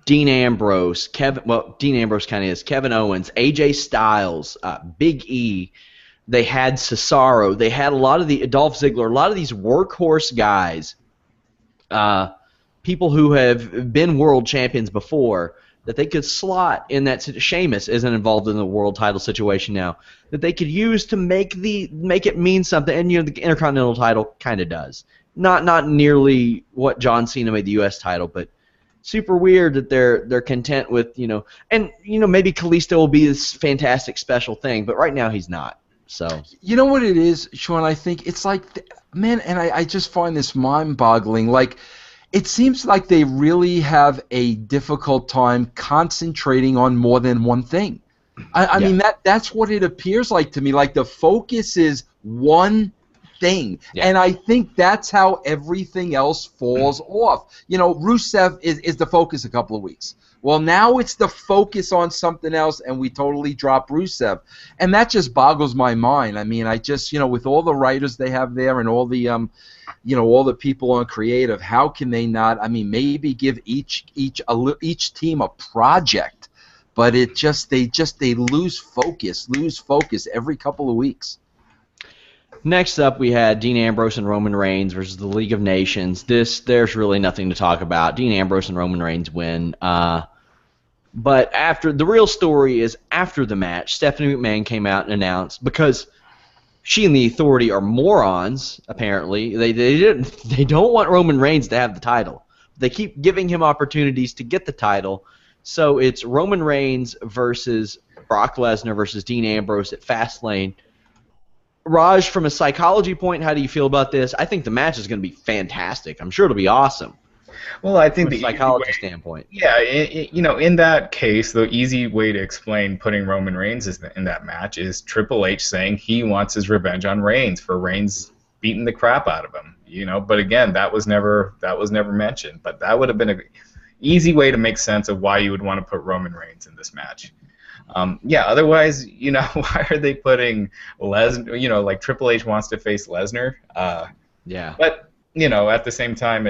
Dean Ambrose, Dean Ambrose kind of is, Kevin Owens, AJ Styles, Big E. They had Cesaro. They had a lot of the Dolph Ziggler, a lot of these workhorse guys, people who have been world champions before, that they could slot in that. Sheamus isn't involved in the world title situation now, that they could use to make it mean something. And the Intercontinental title kind of does. Not nearly what John Cena made the U.S. title, but super weird that they're content with and maybe Kalisto will be this fantastic special thing, but right now he's not. So you know what it is, Sean? I think it's like, man, and I just find this mind-boggling. Like, it seems like they really have a difficult time concentrating on more than one thing. I mean, that's what it appears like to me. Like, the focus is one thing. Yeah. And I think that's how everything else falls off. Rusev is the focus a couple of weeks. Well, now it's the focus on something else, and we totally drop Rusev. And that just boggles my mind. I mean, I just, with all the writers they have there and all the all the people on creative, how can they not? I mean, maybe give each team a project, but they lose focus every couple of weeks. Next up, we had Dean Ambrose and Roman Reigns versus the League of Nations. There's really nothing to talk about. Dean Ambrose and Roman Reigns win. But the real story is after the match, Stephanie McMahon came out and announced, because she and the Authority are morons, apparently. They don't want Roman Reigns to have the title. They keep giving him opportunities to get the title. So it's Roman Reigns versus Brock Lesnar versus Dean Ambrose at Fastlane. Raj, from a psychology point, how do you feel about this? I think the match is going to be fantastic. I'm sure it'll be awesome. Well, I think from a psychology standpoint. Yeah, in that case, the easy way to explain putting Roman Reigns in that match is Triple H saying he wants his revenge on Reigns for Reigns beating the crap out of him. But again, that was never mentioned. But that would have been easy way to make sense of why you would want to put Roman Reigns in this match. Yeah, otherwise, why are they putting Lesnar? Like Triple H wants to face Lesnar. Yeah. But at the same time,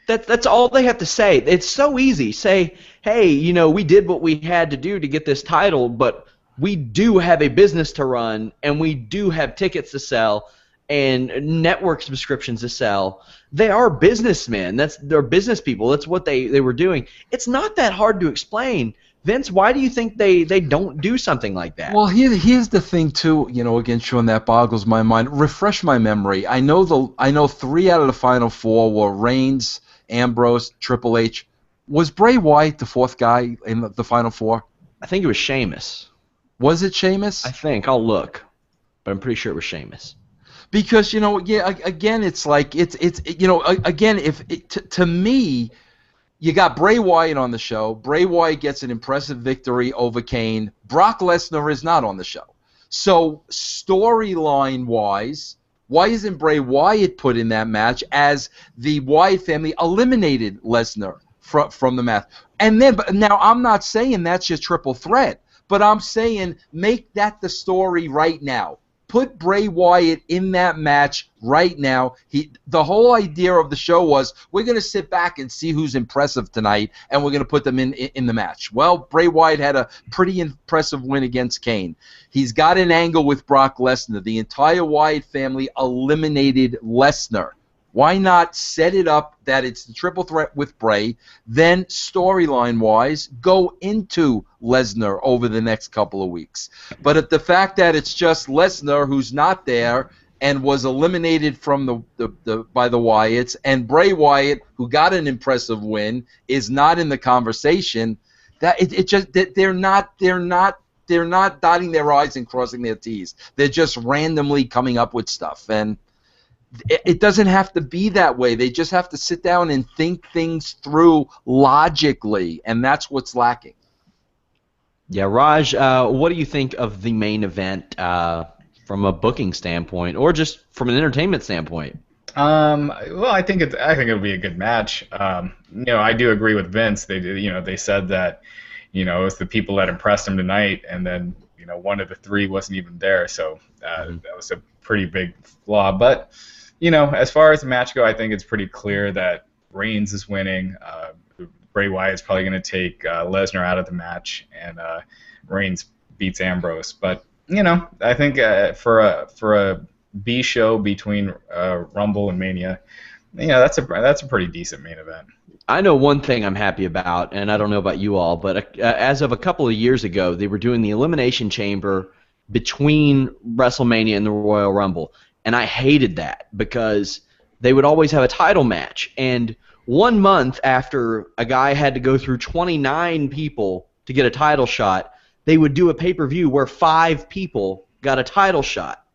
That's all they have to say. It's so easy. Say, hey, we did what we had to do to get this title, but we do have a business to run, and we do have tickets to sell and network subscriptions to sell. They are businessmen. They're business people. That's what they were doing. It's not that hard to explain. Vince, why do you think they don't do something like that? Well, here's the thing too. Again, Sean, that boggles my mind. Refresh my memory. I know 3 out of the final 4 were Reigns, Ambrose, Triple H. Was Bray Wyatt the 4th guy in the final 4? I think it was Sheamus. Was it Sheamus? I think. I'll look, but I'm pretty sure it was Sheamus. Because again, it's like again, to me, you got Bray Wyatt on the show. Bray Wyatt gets an impressive victory over Kane. Brock Lesnar is not on the show. So storyline-wise, why isn't Bray Wyatt put in that match as the Wyatt family eliminated Lesnar from the match? And then, but now I'm not saying that's your triple threat, but I'm saying make that the story right now. Put Bray Wyatt in that match right now. The whole idea of the show was we're going to sit back and see who's impressive tonight, and we're going to put them in the match. Well, Bray Wyatt had a pretty impressive win against Kane. He's got an angle with Brock Lesnar. The entire Wyatt family eliminated Lesnar. Why not set it up that it's the triple threat with Bray, then storyline-wise, go into Lesnar over the next couple of weeks. But at the fact that it's just Lesnar who's not there and was eliminated from by the Wyatts, and Bray Wyatt, who got an impressive win, is not in the conversation, that they're not dotting their I's and crossing their T's. They're just randomly coming up with stuff. And it doesn't have to be that way. They just have to sit down and think things through logically, and that's what's lacking. Yeah, Raj, what do you think of the main event from a booking standpoint, or just from an entertainment standpoint? Well, I think it'll be a good match. I do agree with Vince. They said that it was the people that impressed him tonight, and then one of the 3 wasn't even there, so that was a pretty big flaw. But as far as the match go, I think it's pretty clear that Reigns is winning. Bray Wyatt's probably going to take Lesnar out of the match, and Reigns beats Ambrose. But I think for a B show between Rumble and Mania, that's a pretty decent main event. I know one thing I'm happy about, and I don't know about you all, but as of a couple of years ago, they were doing the Elimination Chamber between WrestleMania and the Royal Rumble. And I hated that because they would always have a title match. And 1 month after a guy had to go through 29 people to get a title shot, they would do a pay-per-view where 5 people got a title shot.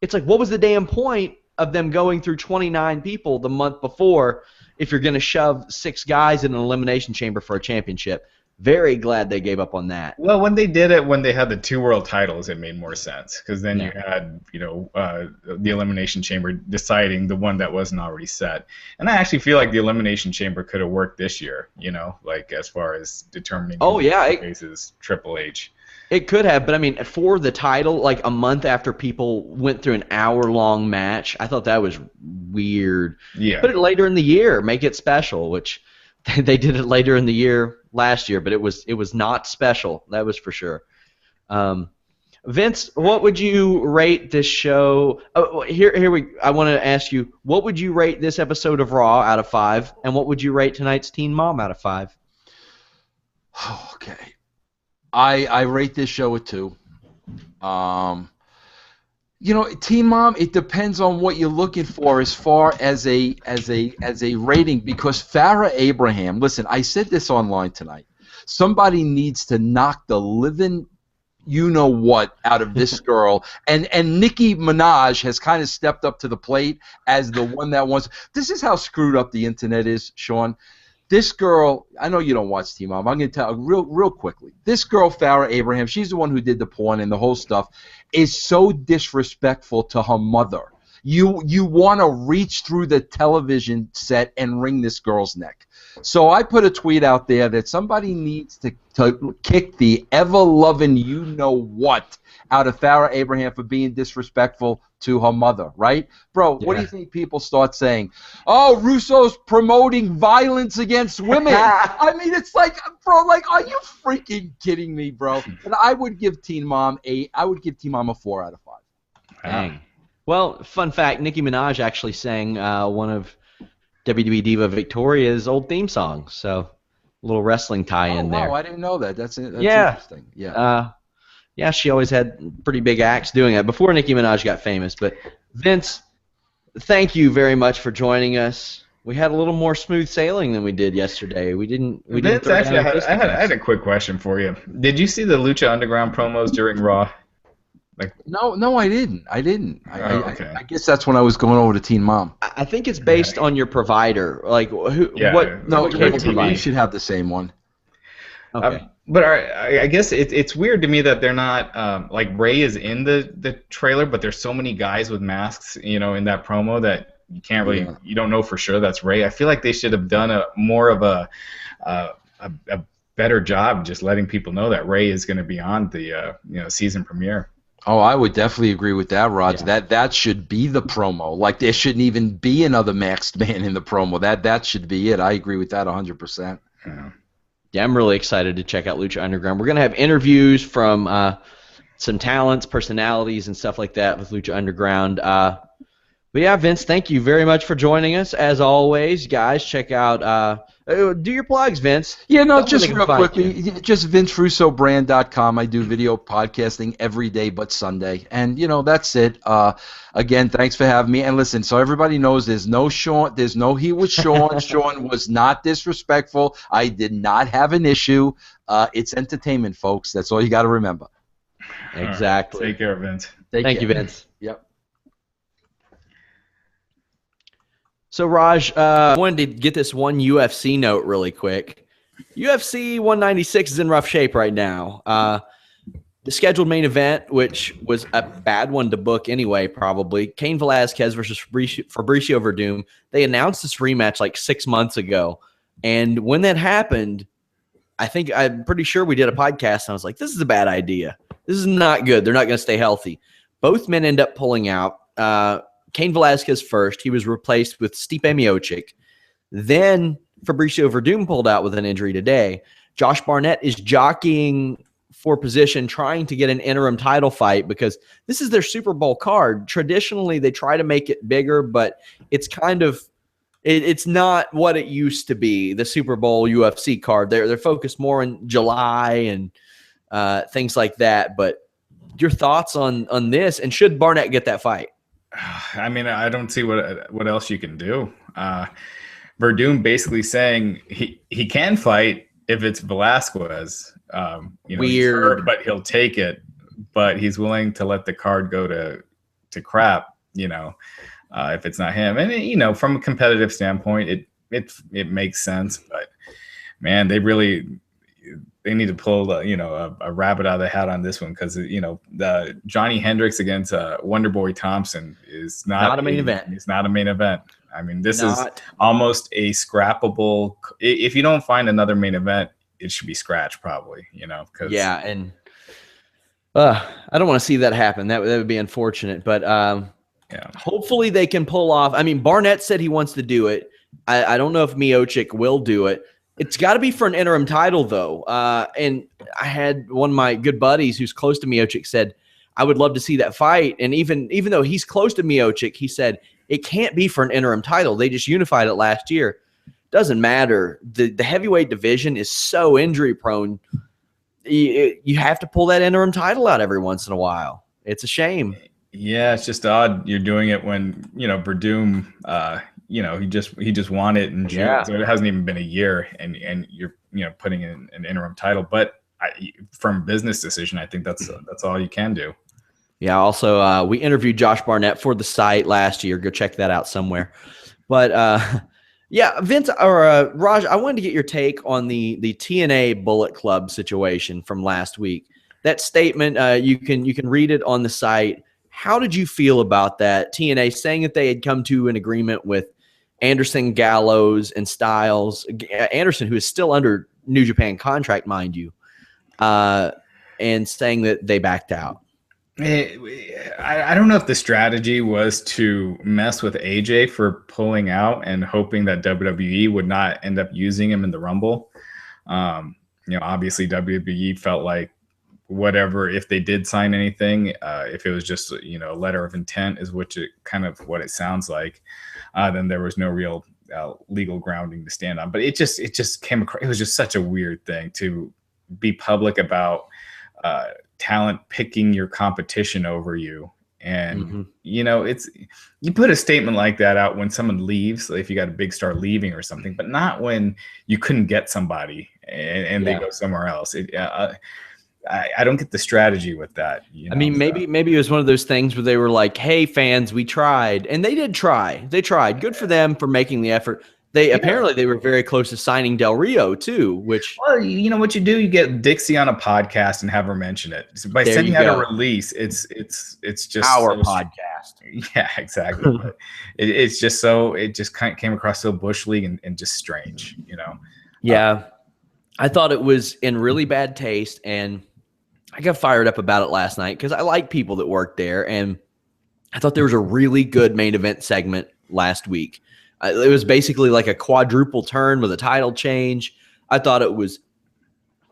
It's like, what was the damn point of them going through 29 people the month before if you're going to shove 6 guys in an elimination chamber for a championship? Very glad they gave up on that. Well, when they did it, when they had the 2 world titles, it made more sense because then you had, the Elimination Chamber deciding the one that wasn't already set. And I actually feel like the Elimination Chamber could have worked this year, like as far as determining who faces Triple H. It could have, but I mean, for the title, like a month after people went through an hour-long match, I thought that was weird. Yeah. Put it later in the year, make it special, which they did it later in the year last year, but it was not special. That was for sure. Vince, what would you rate this show? I want to ask you, what would you rate this episode of Raw out of 5, and what would you rate tonight's Teen Mom out of 5? Okay, I rate this show a 2. Teen Mom, it depends on what you're looking for as far as a rating, because Farrah Abraham, listen, I said this online tonight. Somebody needs to knock the living you-know-what out of this girl. And Nicki Minaj has kind of stepped up to the plate as the one that wants. This is how screwed up the internet is, Sean. This girl, I know you don't watch Teen Mom. I'm going to tell real quickly. This girl, Farrah Abraham, she's the one who did the porn and the whole stuff, is so disrespectful to her mother. You want to reach through the television set and wring this girl's neck. So I put a tweet out there that somebody needs to kick the ever-loving you-know-what out of Farrah Abraham for being disrespectful to her mother, right? Bro, what do you think people start saying? Oh, Russo's promoting violence against women. I mean, it's like, bro, like, are you freaking kidding me, bro? And I would give Teen Mom a 4 out of 5. Dang. Well, fun fact, Nicki Minaj actually sang one of WWE Diva Victoria's old theme songs, so a little wrestling tie-in there. Wow, I didn't know that. That's interesting. Yeah. Yeah, she always had pretty big acts doing that before Nicki Minaj got famous. But Vince, thank you very much for joining us. We had a little more smooth sailing than we did yesterday. We didn't. Vince, actually, I had a quick question for you. Did you see the Lucha Underground promos during Raw? No, I didn't. Okay. I guess that's when I was going over to Teen Mom. I think it's based on your provider. Like who? Yeah, what? No, what cable cable TV should have the same one. Okay. But I guess it's weird to me that they're not like Ray is in the trailer, but there's so many guys with masks, in that promo that you can't really you don't know for sure that's Ray. I feel like they should have done a more of a better job just letting people know that Ray is going to be on the season premiere. Oh, I would definitely agree with that, Rod. Yeah. That should be the promo. Like there shouldn't even be another masked man in the promo. That should be it. I agree with that 100%. Yeah, I'm really excited to check out Lucha Underground. We're going to have interviews from some talents, personalities, and stuff like that with Lucha Underground. But yeah, Vince, thank you very much for joining us. As always, guys, check out do your plugs, Vince. Yeah, no, Tell just them real they can find quickly, just VinceRussoBrand.com. I do video podcasting every day but Sunday. And, that's it. Again, thanks for having me. And listen, so everybody knows there's no heat with Sean. Sean was not disrespectful. I did not have an issue. It's entertainment, folks. That's all you got to remember. Exactly. Right. Take care, Vince. Thank you, Vince. Yep. So, Raj, I wanted to get this one UFC note really quick. UFC 196 is in rough shape right now. The scheduled main event, which was a bad one to book anyway, probably, Cain Velasquez versus Fabricio Verdum, they announced this rematch like 6 months ago. And when that happened, I'm pretty sure we did a podcast, and I was like, this is a bad idea. This is not good. They're not going to stay healthy. Both men end up pulling out. Cain Velasquez first. He was replaced with Stipe Miocic. Then Fabricio Verdum pulled out with an injury today. Josh Barnett is jockeying for position, trying to get an interim title fight because this is their Super Bowl card. Traditionally, they try to make it bigger, but it's it's not what it used to be, the Super Bowl UFC card. They're focused more in July and things like that. But your thoughts on this, and should Barnett get that fight? I mean, I don't see what else you can do. Verdum basically saying he can fight if it's Velasquez. Weird, he's hurt, but he'll take it. But he's willing to let the card go to crap. If it's not him, and from a competitive standpoint, it makes sense. But man, they need to pull a rabbit out of the hat on this one because the Johnny Hendricks against Wonderboy Thompson is not a main event. It's not a main event. I mean, this is almost a scrappable. If you don't find another main event, it should be scratched probably. Cause and I don't want to see that happen. That would be unfortunate. But hopefully they can pull off. I mean, Barnett said he wants to do it. I don't know if Miocic will do it. It's got to be for an interim title, though. And I had one of my good buddies who's close to Miocic said, I would love to see that fight. And even though he's close to Miocic, he said, it can't be for an interim title. They just unified it last year. Doesn't matter. The heavyweight division is so injury prone. You have to pull that interim title out every once in a while. It's a shame. Yeah, it's just odd you're doing it when, Verdum he just won it in June, so it hasn't even been a year, and you're putting in an interim title. But from a business decision, I think that's all you can do. Yeah. Also, we interviewed Josh Barnett for the site last year. Go check that out somewhere. But Vince or Raj, I wanted to get your take on the TNA Bullet Club situation from last week. That statement, you can read it on the site. How did you feel about that? TNA saying that they had come to an agreement with Anderson, Gallows, and Styles. Anderson, who is still under New Japan contract, mind you, and saying that they backed out. I don't know if the strategy was to mess with AJ for pulling out and hoping that WWE would not end up using him in the Rumble. Obviously WWE felt like whatever, if they did sign anything, if it was just a letter of intent, is what it sounds like, then there was no real legal grounding to stand on. But it just came across. It was just such a weird thing to be public about talent picking your competition over you. And it's, you put a statement like that out when someone leaves, if you got a big star leaving or something, but not when you couldn't get somebody and they go somewhere else. I don't get the strategy with that. Maybe it was one of those things where they were like, "Hey, fans, we tried," and they did try. They tried. Good for them for making the effort. Apparently they were very close to signing Del Rio too. Which, well, you know what you do? You get Dixie on a podcast and have her mention it. So by sending out a release, it's just our podcast. Yeah, exactly. But it just kind of came across so bush league and just strange. Yeah, I thought it was in really bad taste, and I got fired up about it last night because I like people that work there, and I thought there was a really good main event segment last week. It was basically like a quadruple turn with a title change. I thought it was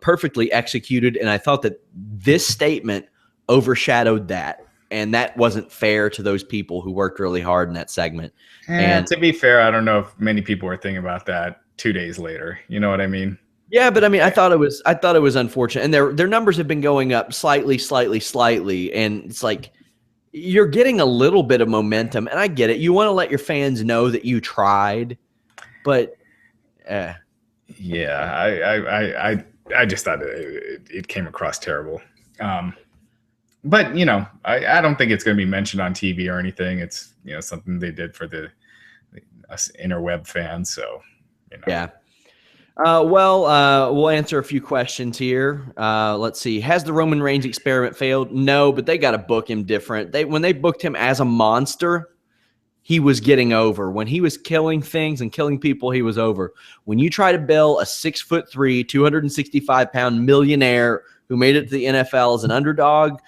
perfectly executed, and I thought that this statement overshadowed that, and that wasn't fair to those people who worked really hard in that segment. And to be fair, I don't know if many people are thinking about that 2 days later. You know what I mean? Yeah, but I thought it was unfortunate, and their numbers have been going up slightly, and it's like you're getting a little bit of momentum, and I get it. You want to let your fans know that you tried, but yeah, I just thought it came across terrible. But I don't think it's going to be mentioned on TV or anything. It's something they did for us interweb fans. So yeah. We'll answer a few questions here. Let's see. Has the Roman Reigns experiment failed? No, but they got to book him different. When they booked him as a monster, he was getting over. When he was killing things and killing people, he was over. When you try to bill a 6'3", 265-pound millionaire who made it to the NFL as an underdog,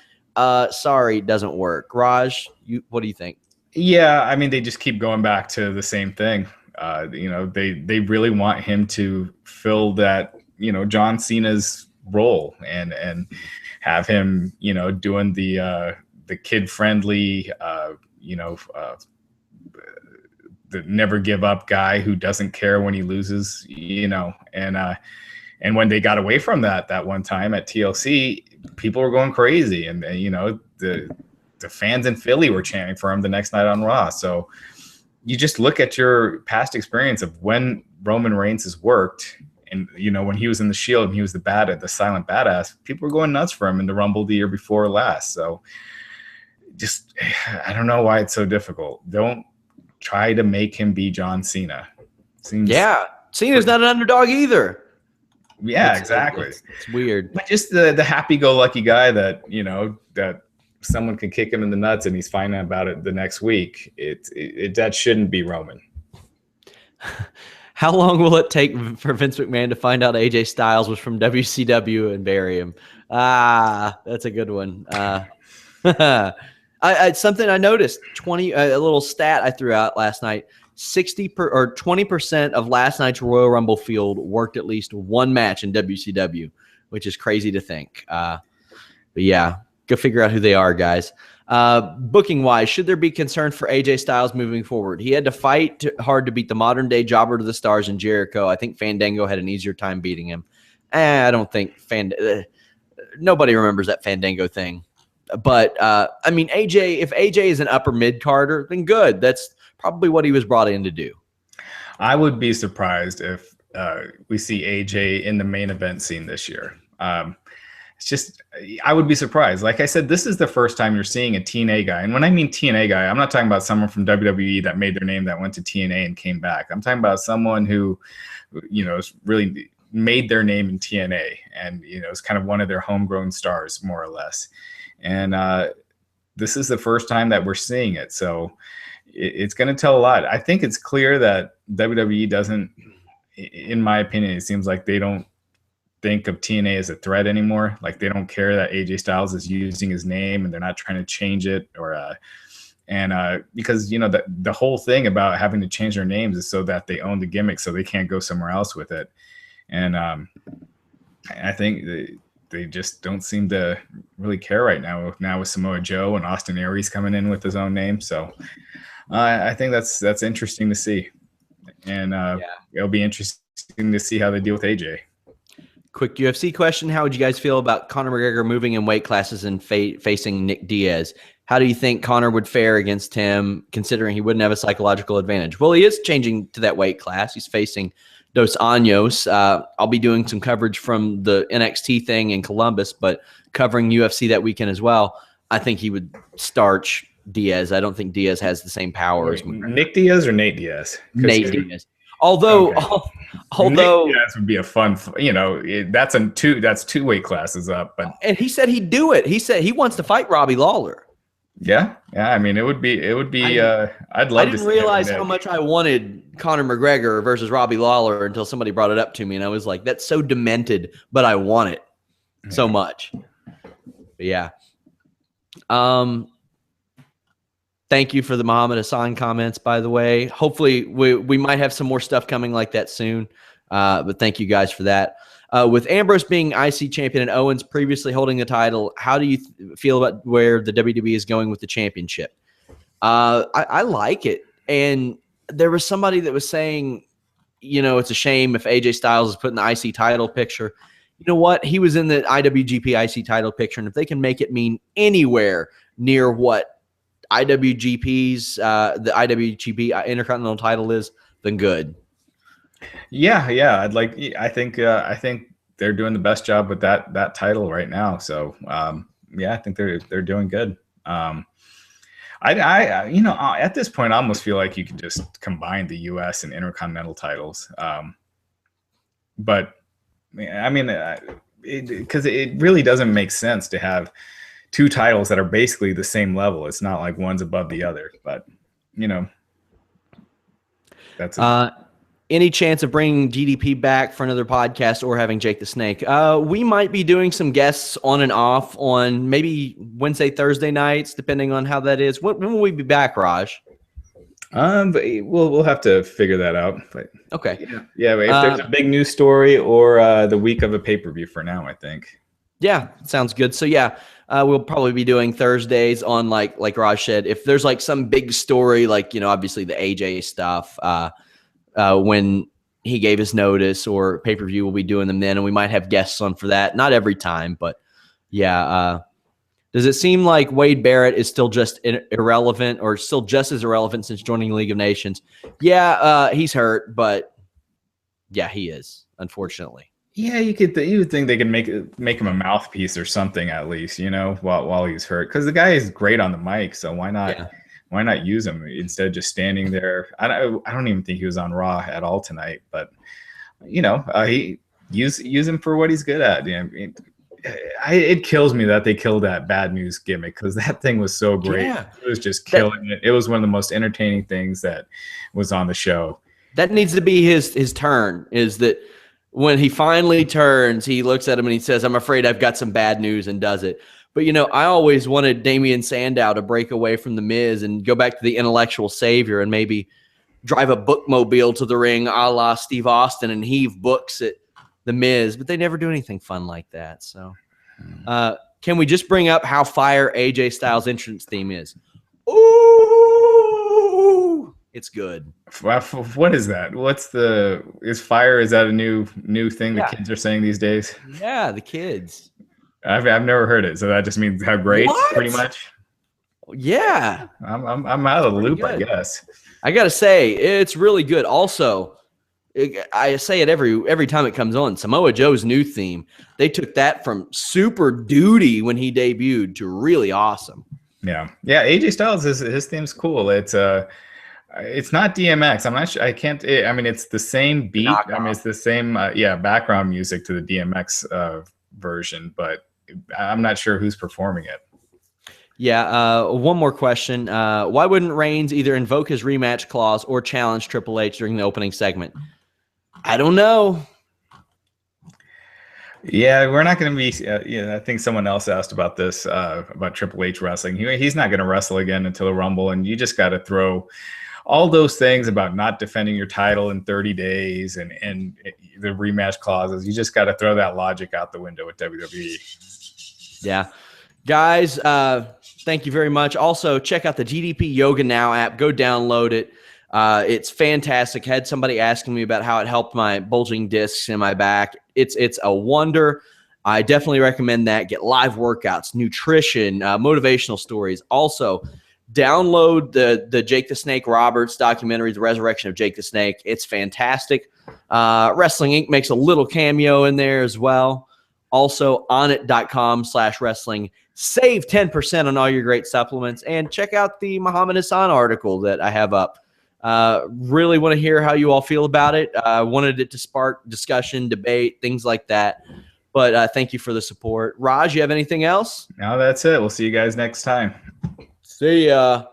sorry, it doesn't work. Raj, what do you think? Yeah, they just keep going back to the same thing. They really want him to fill that, John Cena's role and have him, doing the kid friendly, the never give up guy who doesn't care when he loses, and when they got away from that one time at TLC, people were going crazy, and the fans in Philly were chanting for him the next night on Raw. So you just look at your past experience of when Roman Reigns has worked, and when he was in the Shield and he was the silent badass, people were going nuts for him in the Rumble the year before last. So just, I don't know why it's so difficult. Don't try to make him be John Cena. Cena's not an underdog either. Yeah, exactly. It's weird. But just the happy-go-lucky guy that that someone can kick him in the nuts and he's finding out about it the next week. That shouldn't be Roman. How long will it take for Vince McMahon to find out AJ Styles was from WCW and bury him? That's a good one. Something I noticed, a little stat I threw out last night, 20% of last night's Royal Rumble field worked at least one match in WCW, which is crazy to think. But yeah, go figure out who they are, guys. Booking wise, should there be concern for AJ Styles moving forward? He had to fight hard to beat the modern day jobber to the stars in Jericho. I think Fandango had an easier time beating him. I don't think nobody remembers that Fandango thing. But AJ, if AJ is an upper mid carder, then good. That's probably what he was brought in to do. I would be surprised if we see AJ in the main event scene this year. I would be surprised. Like I said, this is the first time you're seeing a TNA guy. And when I mean TNA guy, I'm not talking about someone from WWE that made their name that went to TNA and came back. I'm talking about someone who, really made their name in TNA and, is kind of one of their homegrown stars, more or less. And this is the first time that we're seeing it. So it's going to tell a lot. I think it's clear that WWE doesn't, in my opinion, it seems like they don't think of TNA as a threat anymore. Like they don't care that AJ Styles is using his name and they're not trying to change it because the whole thing about having to change their names is so that they own the gimmick, so they can't go somewhere else with it. And I think they just don't seem to really care right now. Now with Samoa Joe and Austin Aries coming in with his own name, so I think that's interesting to see, and it'll be interesting to see how they deal with AJ. Quick UFC question: how would you guys feel about Conor McGregor moving in weight classes and facing Nick Diaz? How do you think Conor would fare against him, considering he wouldn't have a psychological advantage? Well, he is changing to that weight class. He's facing Dos Anjos. I'll be doing some coverage from the NXT thing in Columbus, but covering UFC that weekend as well. I think he would starch Diaz. I don't think Diaz has the same power as McGregor. Nick Diaz or Nate Diaz? Nate Diaz. Although Nick Diaz would be a fun, that's two weight classes up. But and he said he'd do it. He said he wants to fight Robbie Lawler. Yeah. I mean, it would be. I'd love. I didn't realize how much I wanted Conor McGregor versus Robbie Lawler until somebody brought it up to me, and I was like, "That's so demented," but I want it so much. But yeah. Thank you for the Muhammad Hassan comments, by the way. Hopefully, we might have some more stuff coming like that soon. But thank you guys for that. With Ambrose being IC champion and Owens previously holding the title, how do you feel about where the WWE is going with the championship? I like it. And there was somebody that was saying, it's a shame if AJ Styles is put in the IC title picture. You know what? He was in the IWGP IC title picture, and if they can make it mean anywhere near what IWGP's the IWGP Intercontinental title is, then good. Yeah. I think they're doing the best job with that title right now. So I think they're doing good. At this point, I almost feel like you could just combine the U.S. and Intercontinental titles. But I mean, because it really doesn't make sense to have two titles that are basically the same level. It's not like one's above the other, but that's any chance of bringing DDP back for another podcast or having Jake the Snake? We might be doing some guests on and off on maybe Wednesday, Thursday nights, depending on how that is. When will we be back, Raj? We'll have to figure that out. But okay. Yeah. If there's a big news story or the week of a pay-per-view for now, I think. Yeah, sounds good. So yeah, we'll probably be doing Thursdays on like Raj said. If there's like some big story, like obviously the AJ stuff, when he gave his notice or pay-per-view, we'll be doing them then, and we might have guests on for that. Not every time, but yeah. Does it seem like Wade Barrett is still just irrelevant, or still just as irrelevant since joining the League of Nations? Yeah, he's hurt, but yeah, he is, unfortunately. Yeah, you would think they could make him a mouthpiece or something at least, while he's hurt, because the guy is great on the mic. So why not? Yeah. Why not use him instead of just standing there? I don't even think he was on Raw at all tonight, but he use him for what he's good at. It kills me that they killed that bad news gimmick, because that thing was so great. Yeah. It was just killing it. It was one of the most entertaining things that was on the show. That needs to be his turn. Is that when he finally turns, he looks at him and he says, "I'm afraid I've got some bad news," and does it. But, I always wanted Damian Sandow to break away from The Miz and go back to the intellectual savior and maybe drive a bookmobile to the ring a la Steve Austin and heave books at The Miz. But they never do anything fun like that. So can we just bring up how fire AJ Styles' entrance theme is? Ooh, it's good. What is that? Is fire? Is that a new thing the kids are saying these days? Yeah, the kids. I've never heard it, so that just means how great, pretty much. Yeah, I'm out of the loop, I guess. I gotta say, it's really good. Also, I say it every time it comes on. Samoa Joe's new theme, they took that from Super Duty when he debuted to really awesome. Yeah. AJ Styles, his theme's cool. It's not DMX. I'm not sure. I can't. It's the same beat. It's the same background music to the DMX version, but I'm not sure who's performing it. Yeah, one more question. Why wouldn't Reigns either invoke his rematch clause or challenge Triple H during the opening segment? I don't know. Yeah, we're not going to be. I think someone else asked about this, about Triple H wrestling. He's not going to wrestle again until the Rumble, and you just got to throw all those things about not defending your title in 30 days and the rematch clauses. You just got to throw that logic out the window with WWE. Yeah. Guys, thank you very much. Also, check out the GDP Yoga Now app. Go download it. It's fantastic. Had somebody asking me about how it helped my bulging discs in my back. It's a wonder. I definitely recommend that. Get live workouts, nutrition, motivational stories. Also, download the Jake the Snake Roberts documentary, The Resurrection of Jake the Snake. It's fantastic. Wrestling Inc. makes a little cameo in there as well. Also, onit.com/wrestling. Save 10% on all your great supplements. And check out the Muhammad Hassan article that I have up. Really want to hear how you all feel about it. Wanted it to spark discussion, debate, things like that. But thank you for the support. Raj, you have anything else? No, that's it. We'll see you guys next time. See ya.